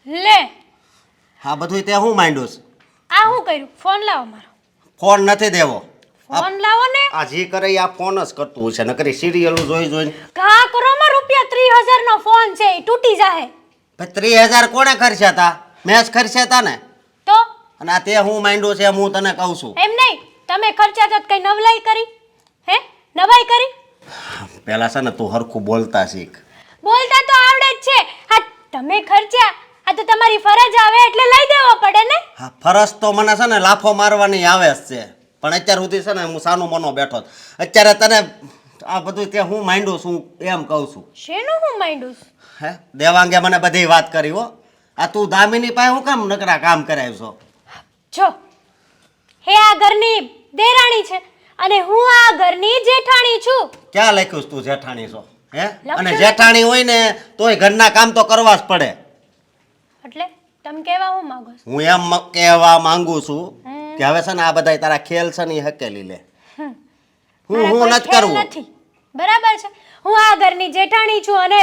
[SPEAKER 4] લે
[SPEAKER 7] હા, બધું તે હું માંડ્યું છે?
[SPEAKER 4] આ શું કર્યું? ફોન લાવો મારો.
[SPEAKER 7] ફોન નથી દેવો.
[SPEAKER 4] ફોન લાવો ને.
[SPEAKER 7] આ જે કરે ઈ આ ફોન જ કરતું છે. નકરી સિરિયલ જોઈ જોઈને
[SPEAKER 4] ઘા કરો માં રૂપિયા 30,000 નો ફોન છે, ઈ તૂટી જાહે.
[SPEAKER 7] ભાઈ 30,000 કોણે ખર્ચ્યા હતા? મેં જ ખર્ચ્યા હતા ને.
[SPEAKER 4] તો
[SPEAKER 7] અને આ તે હું માંડ્યું છે એમ હું તને કહું છું.
[SPEAKER 4] એમ નહીં, તમે ખર્ચા તો કઈ નવલાઈ કરી? હે, નવાઈ કરી?
[SPEAKER 7] પેલા છે ને તું હરખું બોલતા શીખ.
[SPEAKER 4] બોલતા તો આવડે જ છે. આ તમે ખર્ચ્યા, આ તો તમારી ફરજ આવે એટલે લઈ દેવો પડે ને.
[SPEAKER 7] હા, ફરજ તો મને છે ને લાફો મારવાની આવે જ છે, પણ અત્યાર સુધી છે ને હું સાનું મનો બેઠો જ. અત્યારે તને આ બધું તે હું માંડું છું એમ કહું છું.
[SPEAKER 4] શેનું હું માંડું છું?
[SPEAKER 7] હે, દેવાંગે મને બધી વાત કરી હો. આ તું દામિની પાસે હું કામ નકરા કામ કરાવ્યો છો?
[SPEAKER 4] જો હે આ ઘરની દેરાણી છે અને હું આ ઘરની જેઠાણી છું.
[SPEAKER 7] ક્યાં લખ્યું છે તું જેઠાણી છો? હે,
[SPEAKER 4] લખ્યું
[SPEAKER 7] અને
[SPEAKER 4] નથી.
[SPEAKER 7] જેઠાણી હોય ને તોય ઘરના કામ તો કરવા જ પડે.
[SPEAKER 4] એટલે તમે કહેવા હું માંગો છો?
[SPEAKER 7] હું એમ કહેવા માંગુ છું કે હવે છે ને આ બધા તારા ખેલ છે ને એ હકેલી લે.
[SPEAKER 4] મારા
[SPEAKER 7] હું
[SPEAKER 4] કોઈ
[SPEAKER 7] નથી
[SPEAKER 4] ખેલ
[SPEAKER 7] કરવું.
[SPEAKER 4] નથી. બરાબર છે, હું આ ઘરની જેઠાણી છું અને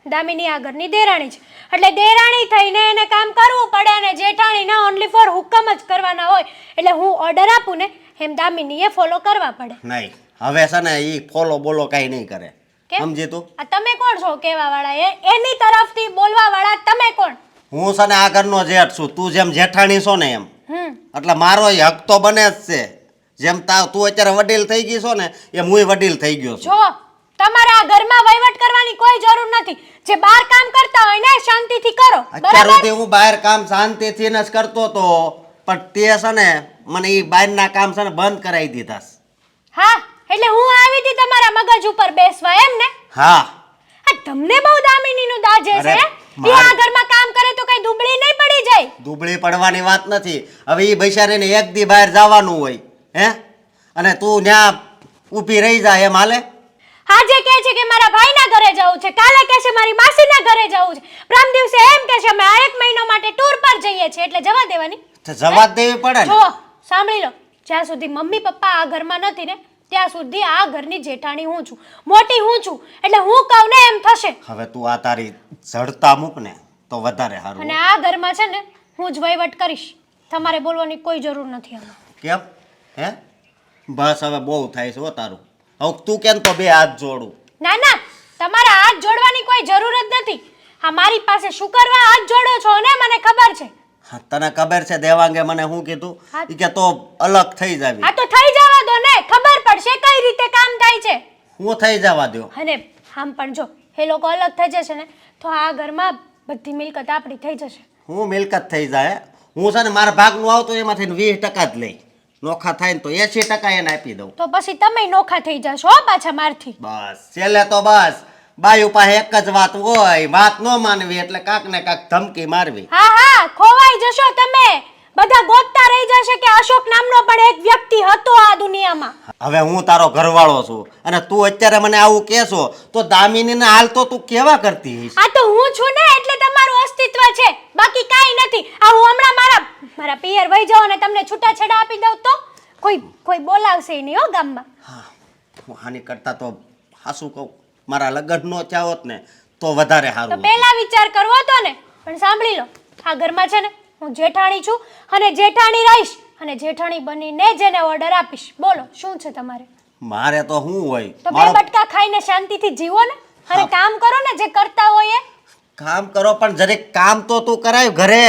[SPEAKER 4] દામિની આ ઘરની દેરાણી છે. એટલે દેરાણી થઈને એને કામ કરવું પડે અને જેઠાણીના ઓનલી ફોર હુકમ જ કરવાના હોય. એટલે હું ઓર્ડર આપું ને એમ દામિનીએ ફોલો કરવા પડે.
[SPEAKER 7] નહીં, હવે છે ને એ ફોલો બોલો કાંઈ નહીં કરે.
[SPEAKER 4] કેમ?
[SPEAKER 7] સમજી તું?
[SPEAKER 4] આ તમે કોણ છો કહેવા વાળા? એની તરફથી બોલવા વાળા તમે કોણ?
[SPEAKER 7] હું છે ને આ ઘરનો જેઠ છું, તું જેમ જેઠાણી છો ને એમ. એટલે મારો હક તો બને જ છે. જેમ તું અત્યારે વડીલ થઈ ગઈ છો ને એમ હું વડીલ થઈ ગયો છું.
[SPEAKER 4] જો તમારે આ ઘરમાં વહીવટ કરવાની કોઈ જરૂર નથી. જે બહાર કામ કરતા હોય ને શાંતિથી કરો.
[SPEAKER 7] અત્યાર
[SPEAKER 4] બરાબર?
[SPEAKER 7] સુધી હું બહાર કામ શાંતિથી જ કરતો હતો, પણ તે છે ને મને એ બહારના કામ છે ને બંધ કરાવી દીધા છે.
[SPEAKER 4] હા, એટલે હું આવી હતી તમારા મગજ ઉપર બેસવા એમ ને?
[SPEAKER 7] હા,
[SPEAKER 4] આ તમને બહુ દામિનીનું દાજે
[SPEAKER 7] અરે,
[SPEAKER 4] છે. એ આ ઘરમાં કામ કરે તો કઈ દુબળી નહીં પડી જાય.
[SPEAKER 7] દુબળી પડવાની વાત નથી. હવે એ બૈસારીને એક દી બહાર જવાનું હોય, હે, અને તું ત્યાં ઊભી રહી જાય એમ હાલે?
[SPEAKER 4] આજે કહે છે કે મારા ભાઈના ઘરે જવું છે, કાલે કહે છે મારી માસીના ઘરે જવું છે, પ્રમ દિવસે એમ કહે છે અમે આ 1 મહિનો માટે ટૂર પર જઈએ છીએ. એટલે જવા દેવાની?
[SPEAKER 7] તો જવા જ દેવી પડે ને.
[SPEAKER 4] જો સાંભળી લો, જ્યાં સુધી મમ્મી પપ્પા આ ઘરમાં નથી ને ત્યાં સુધી આ ઘરની જેઠાણી હું છું, મોટી હું છું. એટલે હું કહું ને એમ થશે.
[SPEAKER 7] હવે તું આ તારી જડતા મૂક ને તો વધારે સારું.
[SPEAKER 4] અને આ ઘરમાં છે ને હું જ વહીવટ કરીશ. તમારે બોલવાની કોઈ જરૂર નથી આમાં.
[SPEAKER 7] કેમ? હે, બસ હવે બહુ થાય છે હો તારું. હવે તું કેમ તો બે હાથ જોડું?
[SPEAKER 4] ના ના, તમારા હાથ જોડવાની કોઈ જરૂર જ નથી. આ મારી પાસે શું કરવા હાથ જોડો છો ને મને ખબર છે.
[SPEAKER 7] હા, તને ખબર છે દેવાંગે મને શું કીધું?
[SPEAKER 4] હા.
[SPEAKER 7] ઈ કે તો અલગ થઈ જાવી.
[SPEAKER 4] આ તો થઈ જવા દો ને, ખબર પડશે કઈ રીતે કામ થાય છે.
[SPEAKER 7] હું થઈ જવા દો.
[SPEAKER 4] અને આમ પણ જો એ લોકો અલગ થઈ જશે ને તો આ ઘરમાં બધી મિલકત આપણી થઈ જશે.
[SPEAKER 7] હું મિલકત થઈ જાય. હું છે ને મારા ભાગનું આવતું એમાંથી 20% જ લઈ. નોખા થાય ને તો 80% એને આપી દઉં.
[SPEAKER 4] તો પછી તમે નોખા થઈ જશો હો પાછા મારથી.
[SPEAKER 7] બસ છેલ્લે તો બસ બાયુ પાસે એક જ વાત હોય, વાત ન માનવી એટલે કાક ને કાક ધમકી મારવી.
[SPEAKER 4] હા હા, ખોવાઈ જશો તમે. બધા ગોતતા રહી જશે કે અશોક નામનો પણ એક વ્યક્તિ હતો આ દુનિયામાં.
[SPEAKER 7] હવે હું તારો ઘરવાળો છું અને તું અત્યારે મને આવું કહેશો તો દામિનીને હાલ તો તું કેવા કરતી હઈશ?
[SPEAKER 4] આ તો હું છું ને એટલે તમારું અસ્તિત્વ છે, બાકી કાઈ નથી. આ હું હમણાં મારા પિયર વહી જાઉં અને તમને છૂટાછેડા આપી દઉં તો કોઈ બોલાવશે નહીં હો ગામમાં.
[SPEAKER 7] હા, હું આની કરતા તો હાસું કહું મારા લગ્ન નો થયા હોત ને તો વધારે
[SPEAKER 4] તો
[SPEAKER 7] સારું.
[SPEAKER 4] પહેલા વિચાર કરવો હતો ને. પણ સાંભળી લો, આ ઘરમાં છે ને હું જેઠાણી છું અને જેઠાણી રહીશ અને જેઠાણી બનીને જેને ઓર્ડર આપીશ. બોલો શું છે તમારે?
[SPEAKER 7] મારે તો શું હોય?
[SPEAKER 4] તો બે બટકા ખાઈને શાંતિથી જીવો ને અને કામ કરો ને જે કરતા હોય એ.
[SPEAKER 7] કામ કરો પણ જરીક કામ તો તું કરાય ઘરે.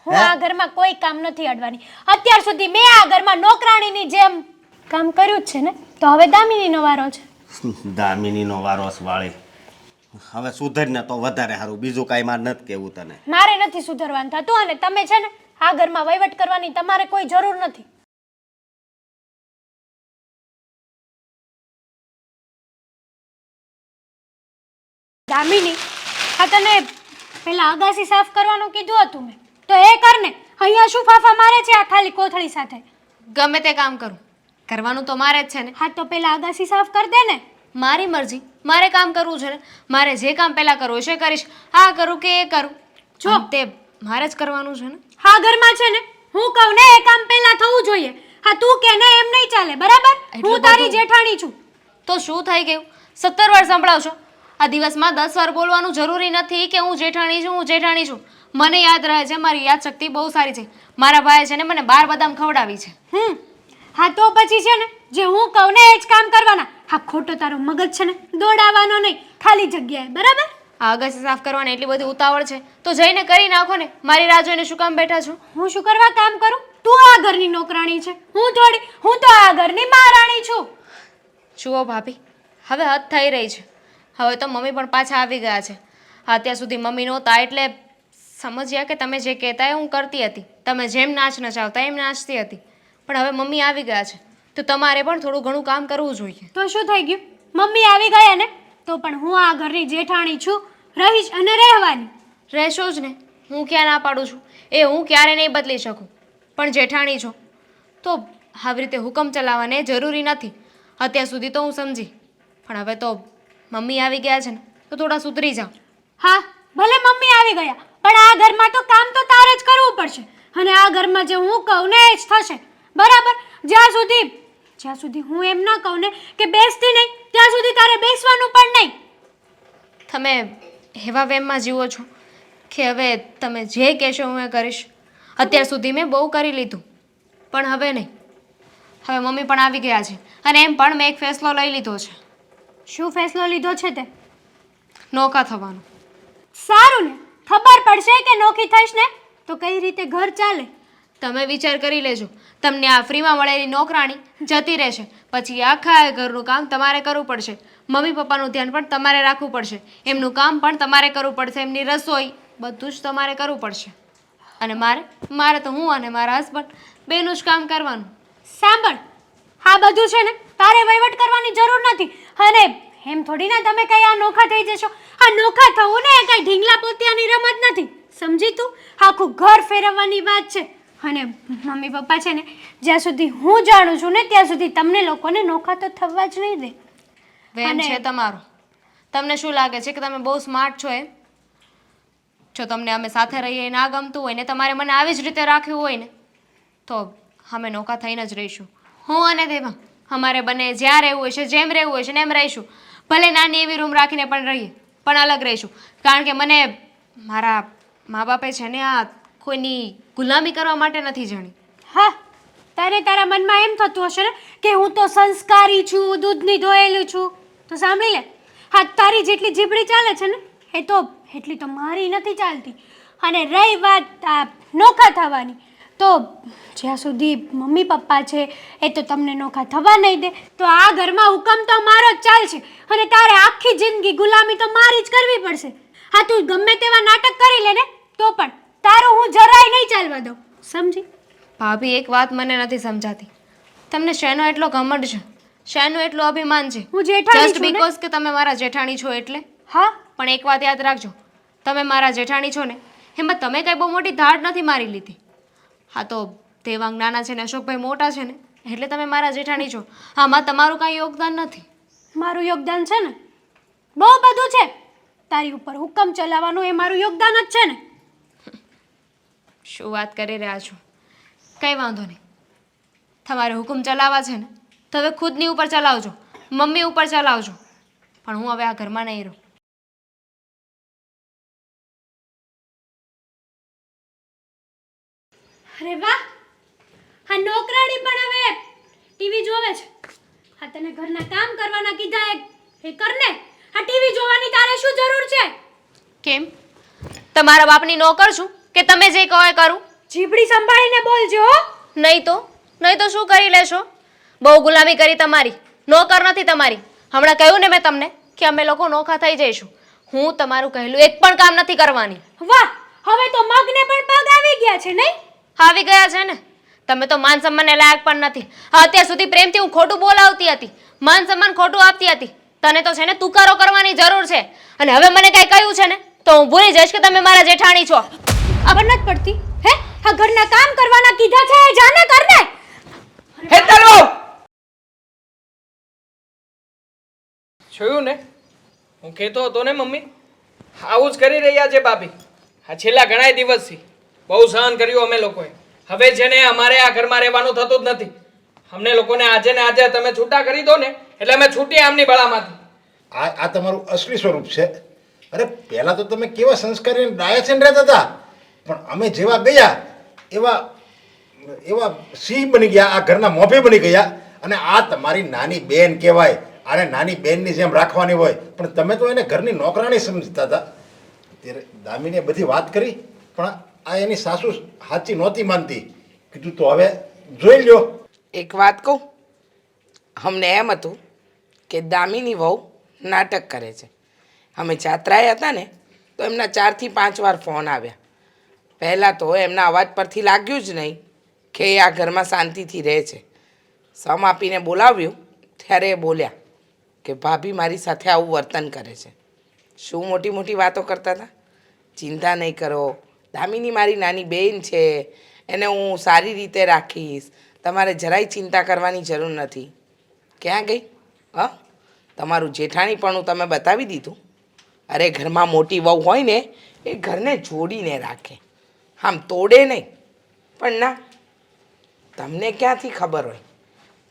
[SPEAKER 4] હું આ ઘરમાં કોઈ કામ નથી અડવાની. અત્યાર સુધી મેં આ ઘરમાં નોકરાણીની જેમ કામ કર્યું જ છે ને, તો હવે દામિનીનો વારો છે.
[SPEAKER 7] દામિનીનો વારો વાળી. હવે સુધરને તો વધારે સારું. બીજું કાંઈ મારે નથી કહેવું તને.
[SPEAKER 4] મારે નથી સુધરવાનું થતું અને તમે છે ને આ ઘરમાં વહીવટ કરવાની તમારે કોઈ જરૂર નથી. દામિની, આ તને પેલા અગાસી સાફ કરવાનું કીધું હતું મેં, તો એ કર ને. અહીંયા શું ફાફા મારે છે આ ખાલી કોથળી સાથે?
[SPEAKER 6] ગમે તે કામ કરું, કરવાનું તો મારે જ છે ને.
[SPEAKER 4] હા તો પેલા અગાસી સાફ કર દે ને.
[SPEAKER 6] મારી મરજી, મારે કામ કરવું છે ને. મારે જે કામ પહેલા કરવું છે કરીશ. આ કરું કે એ કરું, જો તે મારે જ કરવાનું છે ને.
[SPEAKER 4] હા ઘરમાં છે ને હું કહું ને એ કામ પહેલા થવું જોઈએ. હા તું કે ને એમ નહીં ચાલે, બરાબર?
[SPEAKER 6] એટલું
[SPEAKER 4] હું તારી
[SPEAKER 6] બધું?
[SPEAKER 4] જેઠાણી છું.
[SPEAKER 6] તો શું થઈ ગયું? 17 વાર સંભળાવશો. આ દિવસમાં 10 વાર બોલવાનું જરૂરી નથી કે હું જેઠાણી છું, હું જેઠાણી છું. મને યાદ રહે છે, મારી યાદશક્તિ બહુ સારી છે. મારા ભાઈએ છે ને મને 12 બદામ ખવડાવી છે.
[SPEAKER 4] હા તો પછી છે ને જે હું કહું ને એ જ કામ કરવાના. હા ખોટો તારો મગજ છે ને દોડાવવાનો નહીં, ખાલી જગ્યાએ, બરાબર?
[SPEAKER 6] આ અગાસી સાફ કરવાની એટલી બધી ઉતાવળ છે તો જઈને કરી નાખો ને. મારી રાહ જોઈને શું કામ બેઠા છો?
[SPEAKER 4] હું શું કરવા કામ કરું? તું આ ઘરની નોકરાણી છે, હું થોડી. હું તો આ ઘરની મહારાણી છું.
[SPEAKER 6] જુઓ ભાભી, હવે હદ થઈ રહી છે. હવે તો મમ્મી પણ પાછા આવી ગયા છે. હા ત્યાં સુધી મમ્મી નહોતા એટલે સમજ્યા કે તમે જે કહેતા એ હું કરતી હતી. તમે જેમ નાચ નચાવતા એમ નાચતી હતી. પણ હવે મમ્મી આવી ગયા છે તો તમારે પણ થોડું ઘણું કામ કરવું જોઈએ.
[SPEAKER 4] તો શું થઈ ગયું? મમ્મી આવી ગયા ને તો પણ હું આ ઘરની જેઠાણી છું, રહીશ અને રહેવાની.
[SPEAKER 6] રહેશો જ ને. હું ક્યાં ના પાડું છું, એ હું ક્યારે નહીં બદલી શકું. પણ જેઠાણી છો તો આવી રીતે હુકમ ચલાવવાને જરૂરી નથી. અત્યાર સુધી તો હું સમજી, પણ હવે તો મમ્મી આવી ગયા છે ને તો થોડા સુધરી જાઓ.
[SPEAKER 4] હા ભલે મમ્મી આવી ગયા, પણ આ ઘરમાં તો કામ તો તારે જ કરવું પડશે. અને આ ઘરમાં જે હું કહું ને એ જ થશે, બરાબર? જ્યાં સુધી હું એમ ના કહું ને કે બેસતી નહીં, ત્યાં સુધી તારે બેસવાનું પણ નહીં.
[SPEAKER 6] તમે એવા વેમમાં જીવો છો કે હવે તમે જે કહેશો હું એ કરીશ. અત્યાર સુધી મેં બહુ કરી લીધું, પણ હવે નહીં. હવે મમ્મી પણ આવી ગયા છે અને એમ પણ મેં એક ફેસલો લઈ લીધો છે.
[SPEAKER 4] શું ફેસલો લીધો છે તે?
[SPEAKER 6] નોખા થવાનું.
[SPEAKER 4] સારું ને, ખબર પડશે કે નોખી થઈશ ને તો કઈ રીતે ઘર ચાલે.
[SPEAKER 6] તમે વિચાર કરી લેજો, તમને આ ફ્રીમાં મળેલી નોકરાણી જતી રહેશે પછી આખા ઘરનું કામ તમારે કરવું પડશે. મમ્મી પપ્પાનું ધ્યાન પણ તમારે રાખવું પડશે, એમનું કામ પણ તમારે કરવું પડશે, એમની રસોઈ બધું જ તમારે કરવું પડશે. અને મારે તો હું અને મારા હસબન્ડ બેનું જ કામ કરવાનું.
[SPEAKER 4] સાંભળ, આ બધું છે ને તારે વહીવટ કરવાની જરૂર નથી. અને એમ થોડી ના તમે કઈ આ નોખા થઈ જશો. આ નોખા થવું ને એ કઈ ઢીંગલા પોતિયાની રમત નથી, સમજી તું? આખું ઘર ફેરવવાની વાત છે. અને મમ્મી પપ્પા છે ને જ્યાં સુધી હું જાણું છું ને ત્યાં સુધી તમને લોકોને નોખા તો થવા જ નહીં દે.
[SPEAKER 6] વેમ છે તમારો. તમને શું લાગે છે કે તમે બહુ સ્માર્ટ છો એમ? જો તમને અમે સાથે રહીએ ના ગમતું હોય ને તમારે મને આવી જ રીતે રાખ્યું હોય ને તો અમે નોખા થઈને જ રહીશું. હું અને દેવા અમારે બંને જ્યાં રહેવું હોય છે, જેમ રહેવું હોય છે ને એમ રહીશું. ભલે નાની એવી રૂમ રાખીને પણ રહીએ, પણ અલગ રહીશું. કારણ કે મને મારા મા બાપે છે ને આ કોઈની ગુલામી કરવા માટે નથી જાણી.
[SPEAKER 4] હા, તારા મનમાં એમ થતું હશે ને કે હું તો સંસ્કારી છું, દૂધની ધોયેલું છું. તો સાંભળી લે, હા તારી જેટલી જીભડી ચાલે છે ને એ તો એટલી તો મારી નથી ચાલતી. અને રહી વાત આ નોખા થવાની, તો જ્યાં સુધી મમ્મી પપ્પા છે એ તો તમને નોખા થવા નહીં દે તો આ ઘરમાં હુકમ તો મારો જ ચાલશે. અને તારે આખી જિંદગી ગુલામી તો મારી જ કરવી પડશે. હા તું ગમે તેવા નાટક કરી લે ને તો પણ તારું હું જરાય નહીં ચાલવા દઉં, સમજી?
[SPEAKER 6] ભાભી એક વાત મને નથી સમજાતી, તમને શેનો એટલો ઘમંડ છે, શેનું એટલું અભિમાન છે?
[SPEAKER 4] હું જેઠાણી
[SPEAKER 6] જસ્ટ
[SPEAKER 4] છું ને.
[SPEAKER 6] બીકોઝ કે તમે મારા જેઠાણી છો એટલે?
[SPEAKER 4] હા,
[SPEAKER 6] પણ એક વાત યાદ રાખજો, તમે મારા જેઠાણી છો ને એમાં તમે કઈ બહુ મોટી ધાડ નથી મારી લીધી. હા તો દેવાંગ નાના છે ને અશોકભાઈ મોટા છે ને એટલે તમે મારા જેઠાણી છો. આમાં તમારું કાંઈ યોગદાન નથી.
[SPEAKER 4] મારું યોગદાન છે ને બહુ બધું છે. તારી ઉપર હુકમ ચલાવવાનું એ મારું યોગદાન જ છે ને.
[SPEAKER 6] શું વાત કરી રહ્યા છો? કંઈ વાંધો નહીં, તમારે હુકમ ચલાવવા છે ને તો હવે ખુદની ઉપર ચલાવજો, મમ્મી ઉપર ચલાવજો, પણ હું હવે આ ઘરમાં નહીં રહું.
[SPEAKER 4] અરે વાહ, આ નોકરાણી પણ હવે ટીવી જોવે છે. આ તને ઘરના કામ કરવાના કીધા એ કરને. આ ટીવી જોવાની તારે શું જરૂર છે?
[SPEAKER 6] કેમ? તમારા બાપની નોકર છું કે તમે જે કહો એ કરું?
[SPEAKER 4] જીભડી સંભાળીને બોલજો હો.
[SPEAKER 6] નહીં તો શું કરી લેશો? બહુ ગુલામી કરી તમારી, નોકર નથી તમારી. હમણાં કહ્યું ને મેં તમને કે અમે લોકો નોખા થઈ જઈશું. હું તમારું કહેલું એક પણ કામ નથી કરવાની.
[SPEAKER 4] વાહ, હવે તો મગને પણ પગ આવી ગયા છે નહીં?
[SPEAKER 6] આવી ગયા છે ને. તમે તો માન સન્માનને લાયક પણ નથી. અત્યાર સુધી પ્રેમથી હું ખોટું બોલાવતી હતી, માન સન્માન ખોટું આપતી હતી. તને તો છે ને તુકારો કરવાની જરૂર છે. અને હવે મને કઈ કહ્યું છે ને તો હું ભૂલી જઈશ કે તમે મારા જેઠાણી છો.
[SPEAKER 4] ખબર નથી પડતી હે? આ ઘરના કામ કરવાના કીધા છે એ જાને કરને.
[SPEAKER 1] હેતલ બહુ
[SPEAKER 2] જોયું ને, હું કહેતો હતો ને મમ્મી, આવું જ કરી રહ્યા છે ભાભી. આ છેલ્લા ઘણા દિવસથી બહુ સહન કર્યું અમે લોકોએ. હવે છે ને અમારે આ ઘરમાં રહેવાનું થતું જ નથી. અમને લોકોને આજે ને આજે તમે છૂટા કરી દો ને એટલે અમે છૂટીએ આમની બળામાંથી.
[SPEAKER 3] આ તમારું અસલી સ્વરૂપ છે. અરે પહેલાં તો તમે કેવા સંસ્કારી ડાયા છે ને રહેતા હતા, પણ અમે જેવા ગયા એવા સિંહ બની ગયા, આ ઘરના મોભી બની ગયા. અને આ તમારી નાની બેન કહેવાય, આને નાની બેનની જેમ રાખવાની હોય, પણ તમે તો એને ઘરની નોકરાણી સમજતા હતા. ત્યારે દામીને બધી વાત કરી, પણ આ એની સાસુ સાચી નહોતી માનતી. કીધું તો હવે જોઈ લ્યો.
[SPEAKER 1] એક વાત કહું, અમને એમ હતું કે દામિની વહુ નાટક કરે છે. અમે જાત્રાએ હતા ને તો એમના 4 થી 5 વાર ફોન આવ્યા. પહેલાં તો એમના અવાજ પરથી લાગ્યું જ નહીં કે એ આ ઘરમાં શાંતિથી રહે છે. સમ આપીને બોલાવ્યું ત્યારે એ બોલ્યા કે ભાભી મારી સાથે આવું વર્તન કરે છે. શું મોટી મોટી વાતો કરતા હતા? ચિંતા નહીં કરો, દામિની મારી નાની બહેન છે, એને હું સારી રીતે રાખીશ, તમારે જરાય ચિંતા કરવાની જરૂર નથી. ક્યાં ગઈ? હા, તમારું જેઠાણીપણું તમે બતાવી દીધું. અરે ઘરમાં મોટી વહુ હોય ને એ ઘરને જોડીને રાખે, આમ તોડે નહીં. પણ ના, તમને ક્યાંથી ખબર હોય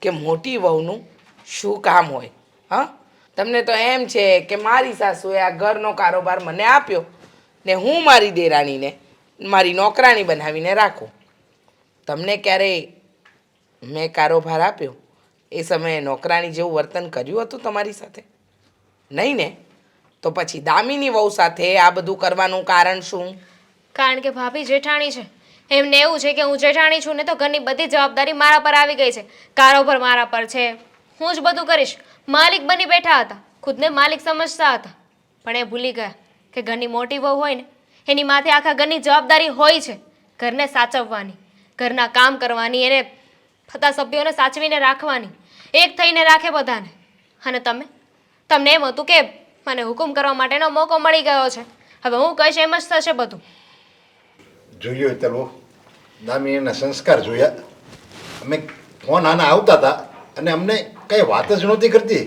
[SPEAKER 1] કે મોટી વહુનું શું કામ હોય? હા, તમને તો એમ છે કે મારી સાસુએ આ ઘરનો કારોબાર મને આપ્યો ને હું મારી દેરાણીને મારી નોકરાણી બનાવીને રાખું. તમને ક્યારેય મેં કારોબાર આપ્યો એ સમયે નોકરાણી જેવું વર્તન કર્યું હતું તમારી સાથે? નહીં ને? તો પછી દામિની વહુ સાથે આ બધું કરવાનું કારણ શું?
[SPEAKER 6] કારણ કે ભાભી જેઠાણી છે, એમને એવું છે કે હું જેઠાણી છું ને તો ઘરની બધી જવાબદારી મારા પર આવી ગઈ છે, કારોબાર મારા પર છે, હું જ બધું કરીશ. માલિક બની બેઠા હતા, ખુદને માલિક સમજતા હતા, પણ એ ભૂલી ગયા કે ઘરની મોટી વહુ હોય ને એની માથે આખા ઘરની જવાબદારી હોય છે, ઘરને સાચવવાની, ઘરના કામ કરવાની, એને થતા સભ્યોને સાચવીને રાખવાની, એક થઈને રાખે બધાને. અને તમને એમ હતું કે મને હુકુમ કરવા માટેનો મોકો મળી ગયો છે, હવે હું કહીશ એમ જ થશે બધું.
[SPEAKER 3] જોયું તરવો દામિનીના સંસ્કાર જોયા. અમે ફોન આના આવતા હતા અને અમને કંઈ વાત જ નહોતી કરતી,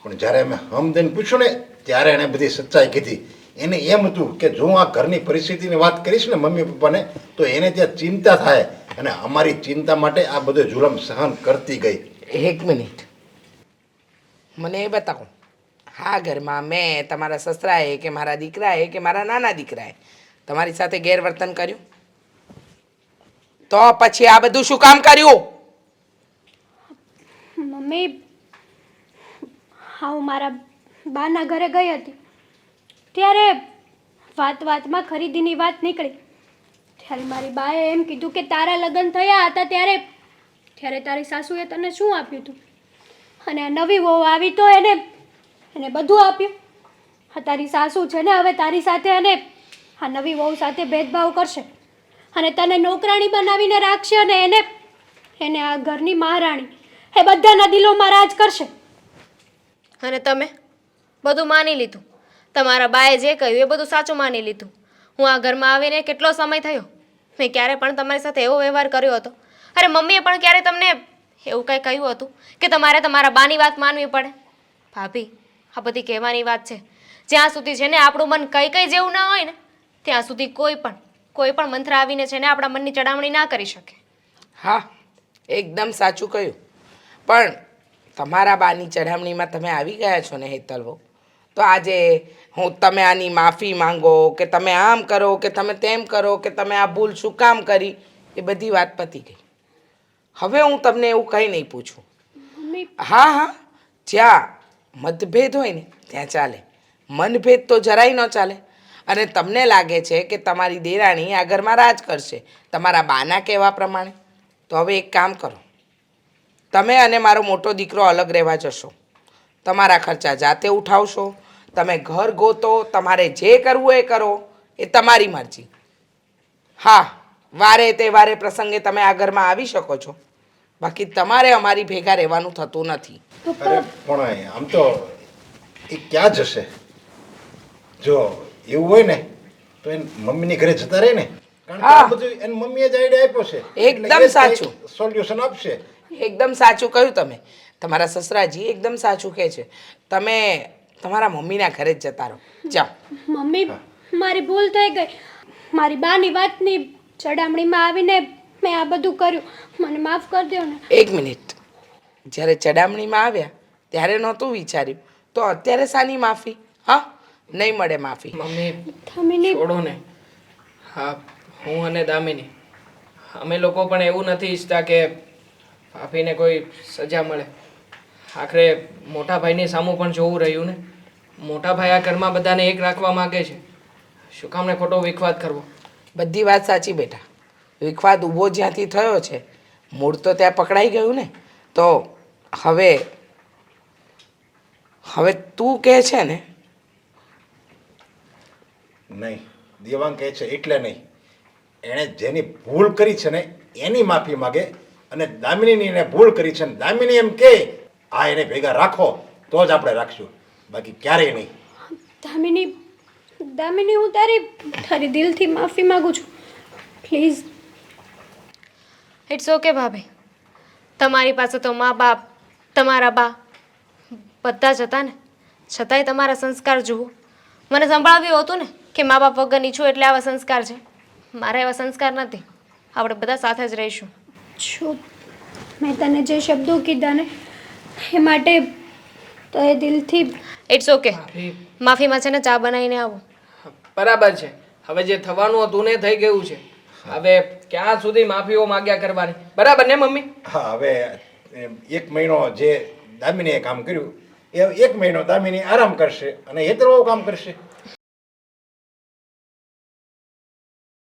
[SPEAKER 3] પણ જ્યારે અમે હમદઈને પૂછ્યું ને ત્યારે એણે બધી સચ્ચાઈ કીધી. એને એમ હતું કે જો હું આ ઘરની પરિસ્થિતિની વાત કરીશ ને મમ્મી પપ્પાને તો એને ત્યાં ચિંતા થાય અને અમારી ચિંતા માટે આ બધો જુલમ સહન કરતી ગઈ.
[SPEAKER 1] એક મિનિટ, મને એ બતાવો, હા ઘરમાં મેં, તમારા સસરાએ કે મારા દીકરાએ કે મારા નાના દીકરાએ તમારી સાથે ગેરવર્તન કર્યું? તો પછી આ બધું શું કામ કર્યું?
[SPEAKER 4] મમ્મી, હા, હું મારા બાના ઘરે ગઈ હતી ત્યારે વાતમાં ખરીદીની વાત નીકળી ત્યારે મારી બાએ એમ કીધું કે તારા લગ્ન થયા હતા ત્યારે તારી સાસુએ તને શું આપ્યું હતું, અને આ નવી વહુ આવી તો એને બધું આપ્યું. હા, તારી સાસુ છે ને હવે તારી સાથે અને આ નવી વહુ સાથે ભેદભાવ કરશે અને તને નોકરાણી બનાવીને રાખશે અને એને આ ઘરની મહારાણી એ બધાના દિલોમાં રાજ કરશે.
[SPEAKER 6] અને તમે બધું માની લીધું, તમારા બાએ જે કહ્યું એ બધું સાચું માની લીધું. હું આ ઘરમાં આવીને કેટલો સમય થયો, મેં ક્યારે પણ તમારી સાથે એવો વ્યવહાર કર્યો હતો? અરે મમ્મીએ પણ ક્યારે તમને એવું કંઈ કહ્યું હતું કે તમારે તમારા બાની વાત માનવી પડે? ભાભી, આ બધી કહેવાની વાત છે. જ્યાં સુધી છે ને આપણું મન કઈ જેવું ના હોય ને ત્યાં સુધી કોઈ પણ મંત્ર આવીને છે ને આપણા મનની ચડામણી ના કરી શકે.
[SPEAKER 1] હા, એકદમ સાચું કહ્યું. પણ તમારા બાની ચડામણીમાં તમે આવી ગયા છો ને હેતલવો, તો આજે તમે આની માફી માંગો કે તમે આમ કરો કે તમે તેમ કરો કે તમે આ ભૂલ શું કામ કરી, એ બધી વાત પતી ગઈ. હવે હું તમને એવું કંઈ નહીં પૂછું. હા, જ્યાં મતભેદ હોય ને ત્યાં ચાલે, મનભેદ તો જરાય ન ચાલે. અને તમને લાગે છે કે તમારી દેરાણી આ ઘરમાં રાજ કરશે તમારા બાના કહેવા પ્રમાણે, તો હવે એક કામ કરો, તમે અને મારો મોટો દીકરો અલગ રહેવા જશો, તમારા ખર્ચા જાતે ઉઠાવશો, તમે ઘર ગોતો, તમારે જે કરવું એ કરો, એ તમારી મરજી. હા, વારે તહેવારે પ્રસંગે તમે આ ઘરમાં આવી શકો છો, બાકી તમારે અમારી ભેગા રહેવાનું થતું નથી.
[SPEAKER 3] અરે પણ આમ તો એ ક્યાં જશે? જો એવું હોય ને તો એને મમ્મીની ઘરે જતા રહે ને, કારણ કે આ બધું એની મમ્મીએ જ આઈડિયા આપ્યો છે.
[SPEAKER 1] એકદમ સાચું
[SPEAKER 3] સોલ્યુશન આપશે.
[SPEAKER 1] એકદમ સાચું કહ્યું તમે. તમારા સસરાજી એકદમ સાચું કહે છે. તમે તમારા મમ્મીના ઘરે જ જતા રહો, જાઓ.
[SPEAKER 4] મમ્મી, મારી ભૂલ થઈ ગઈ. મારી બાની વાતની ચડામણીમાં આવીને મેં આ બધું કર્યું, મને માફ કરી દો ને.
[SPEAKER 1] એક મિનિટ, જ્યારે ચડામણીમાં આવ્યા ત્યારે નહોતું વિચાર્યું, તો અત્યારે શાની માફી? હા, નહીં મળે માફી.
[SPEAKER 2] મમ્મી છોડો ને. હા, હું અને દામિની અમે લોકો પણ એવું નથી ઈચ્છતા કે ભાભીને કોઈ સજા મળે. આખરે મોટા ભાઈની સામું પણ જોવું રહ્યું ને. મોટા ભાઈ આ ઘરમાં બધાને એક રાખવા માંગે છે, શું કામને ખોટો વિખવાદ કરવો?
[SPEAKER 1] બધી વાત સાચી બેટા, વિખવાદ ઊભો જ્યાંથી થયો છે મૂળ તો ત્યાં પકડાઈ ગયું ને. તો હવે તું કહે છે ને
[SPEAKER 3] નહીં, દેવાંગ કહે છે એટલે નહીં. એણે જેની ભૂલ કરી છે ને એની માફી માગે, અને દામિનીની એને ભૂલ કરી છે ને દામિની એમ કે આ એને ભેગા રાખો તો જ આપણે રાખશું, બાકી ક્યારેય નહીં.
[SPEAKER 4] દામિની દામિની હું તારી દિલથી માફી માંગુ છું પ્લીઝ.
[SPEAKER 6] ઇટ્સ ઓકે ભાભી, તમારી પાસે તો મા બાપ, તમારા બા બધા જ હતા ને, છતાંય તમારા સંસ્કાર જુઓ. મને સંભળાવ્યું હતું ને કે મા બાપ વગરની છું એટલે આવા સંસ્કાર છે. મારા એવા સંસ્કાર નથી. આપણે બધા સાથે જ રહીશું.
[SPEAKER 4] જો મેં તને જે શબ્દો કીધા ને એ માટે તો એ દિલથી.
[SPEAKER 6] ઇટ્સ ઓકે, માફીમાં છે ને ચા બનાવીને આવો.
[SPEAKER 2] બરાબર છે, હવે જે થવાનું હતું ને થઈ ગયું છે. હવે ક્યાં સુધી માફીઓ માગ્યા કરવાની? બરાબર ને મમ્મી?
[SPEAKER 3] હા, હવે 1 મહિનો જે દામિનીએ કામ કર્યું એ 1 મહિનો દામિની આરામ કરશે અને હેતરવાળું કામ કરશે.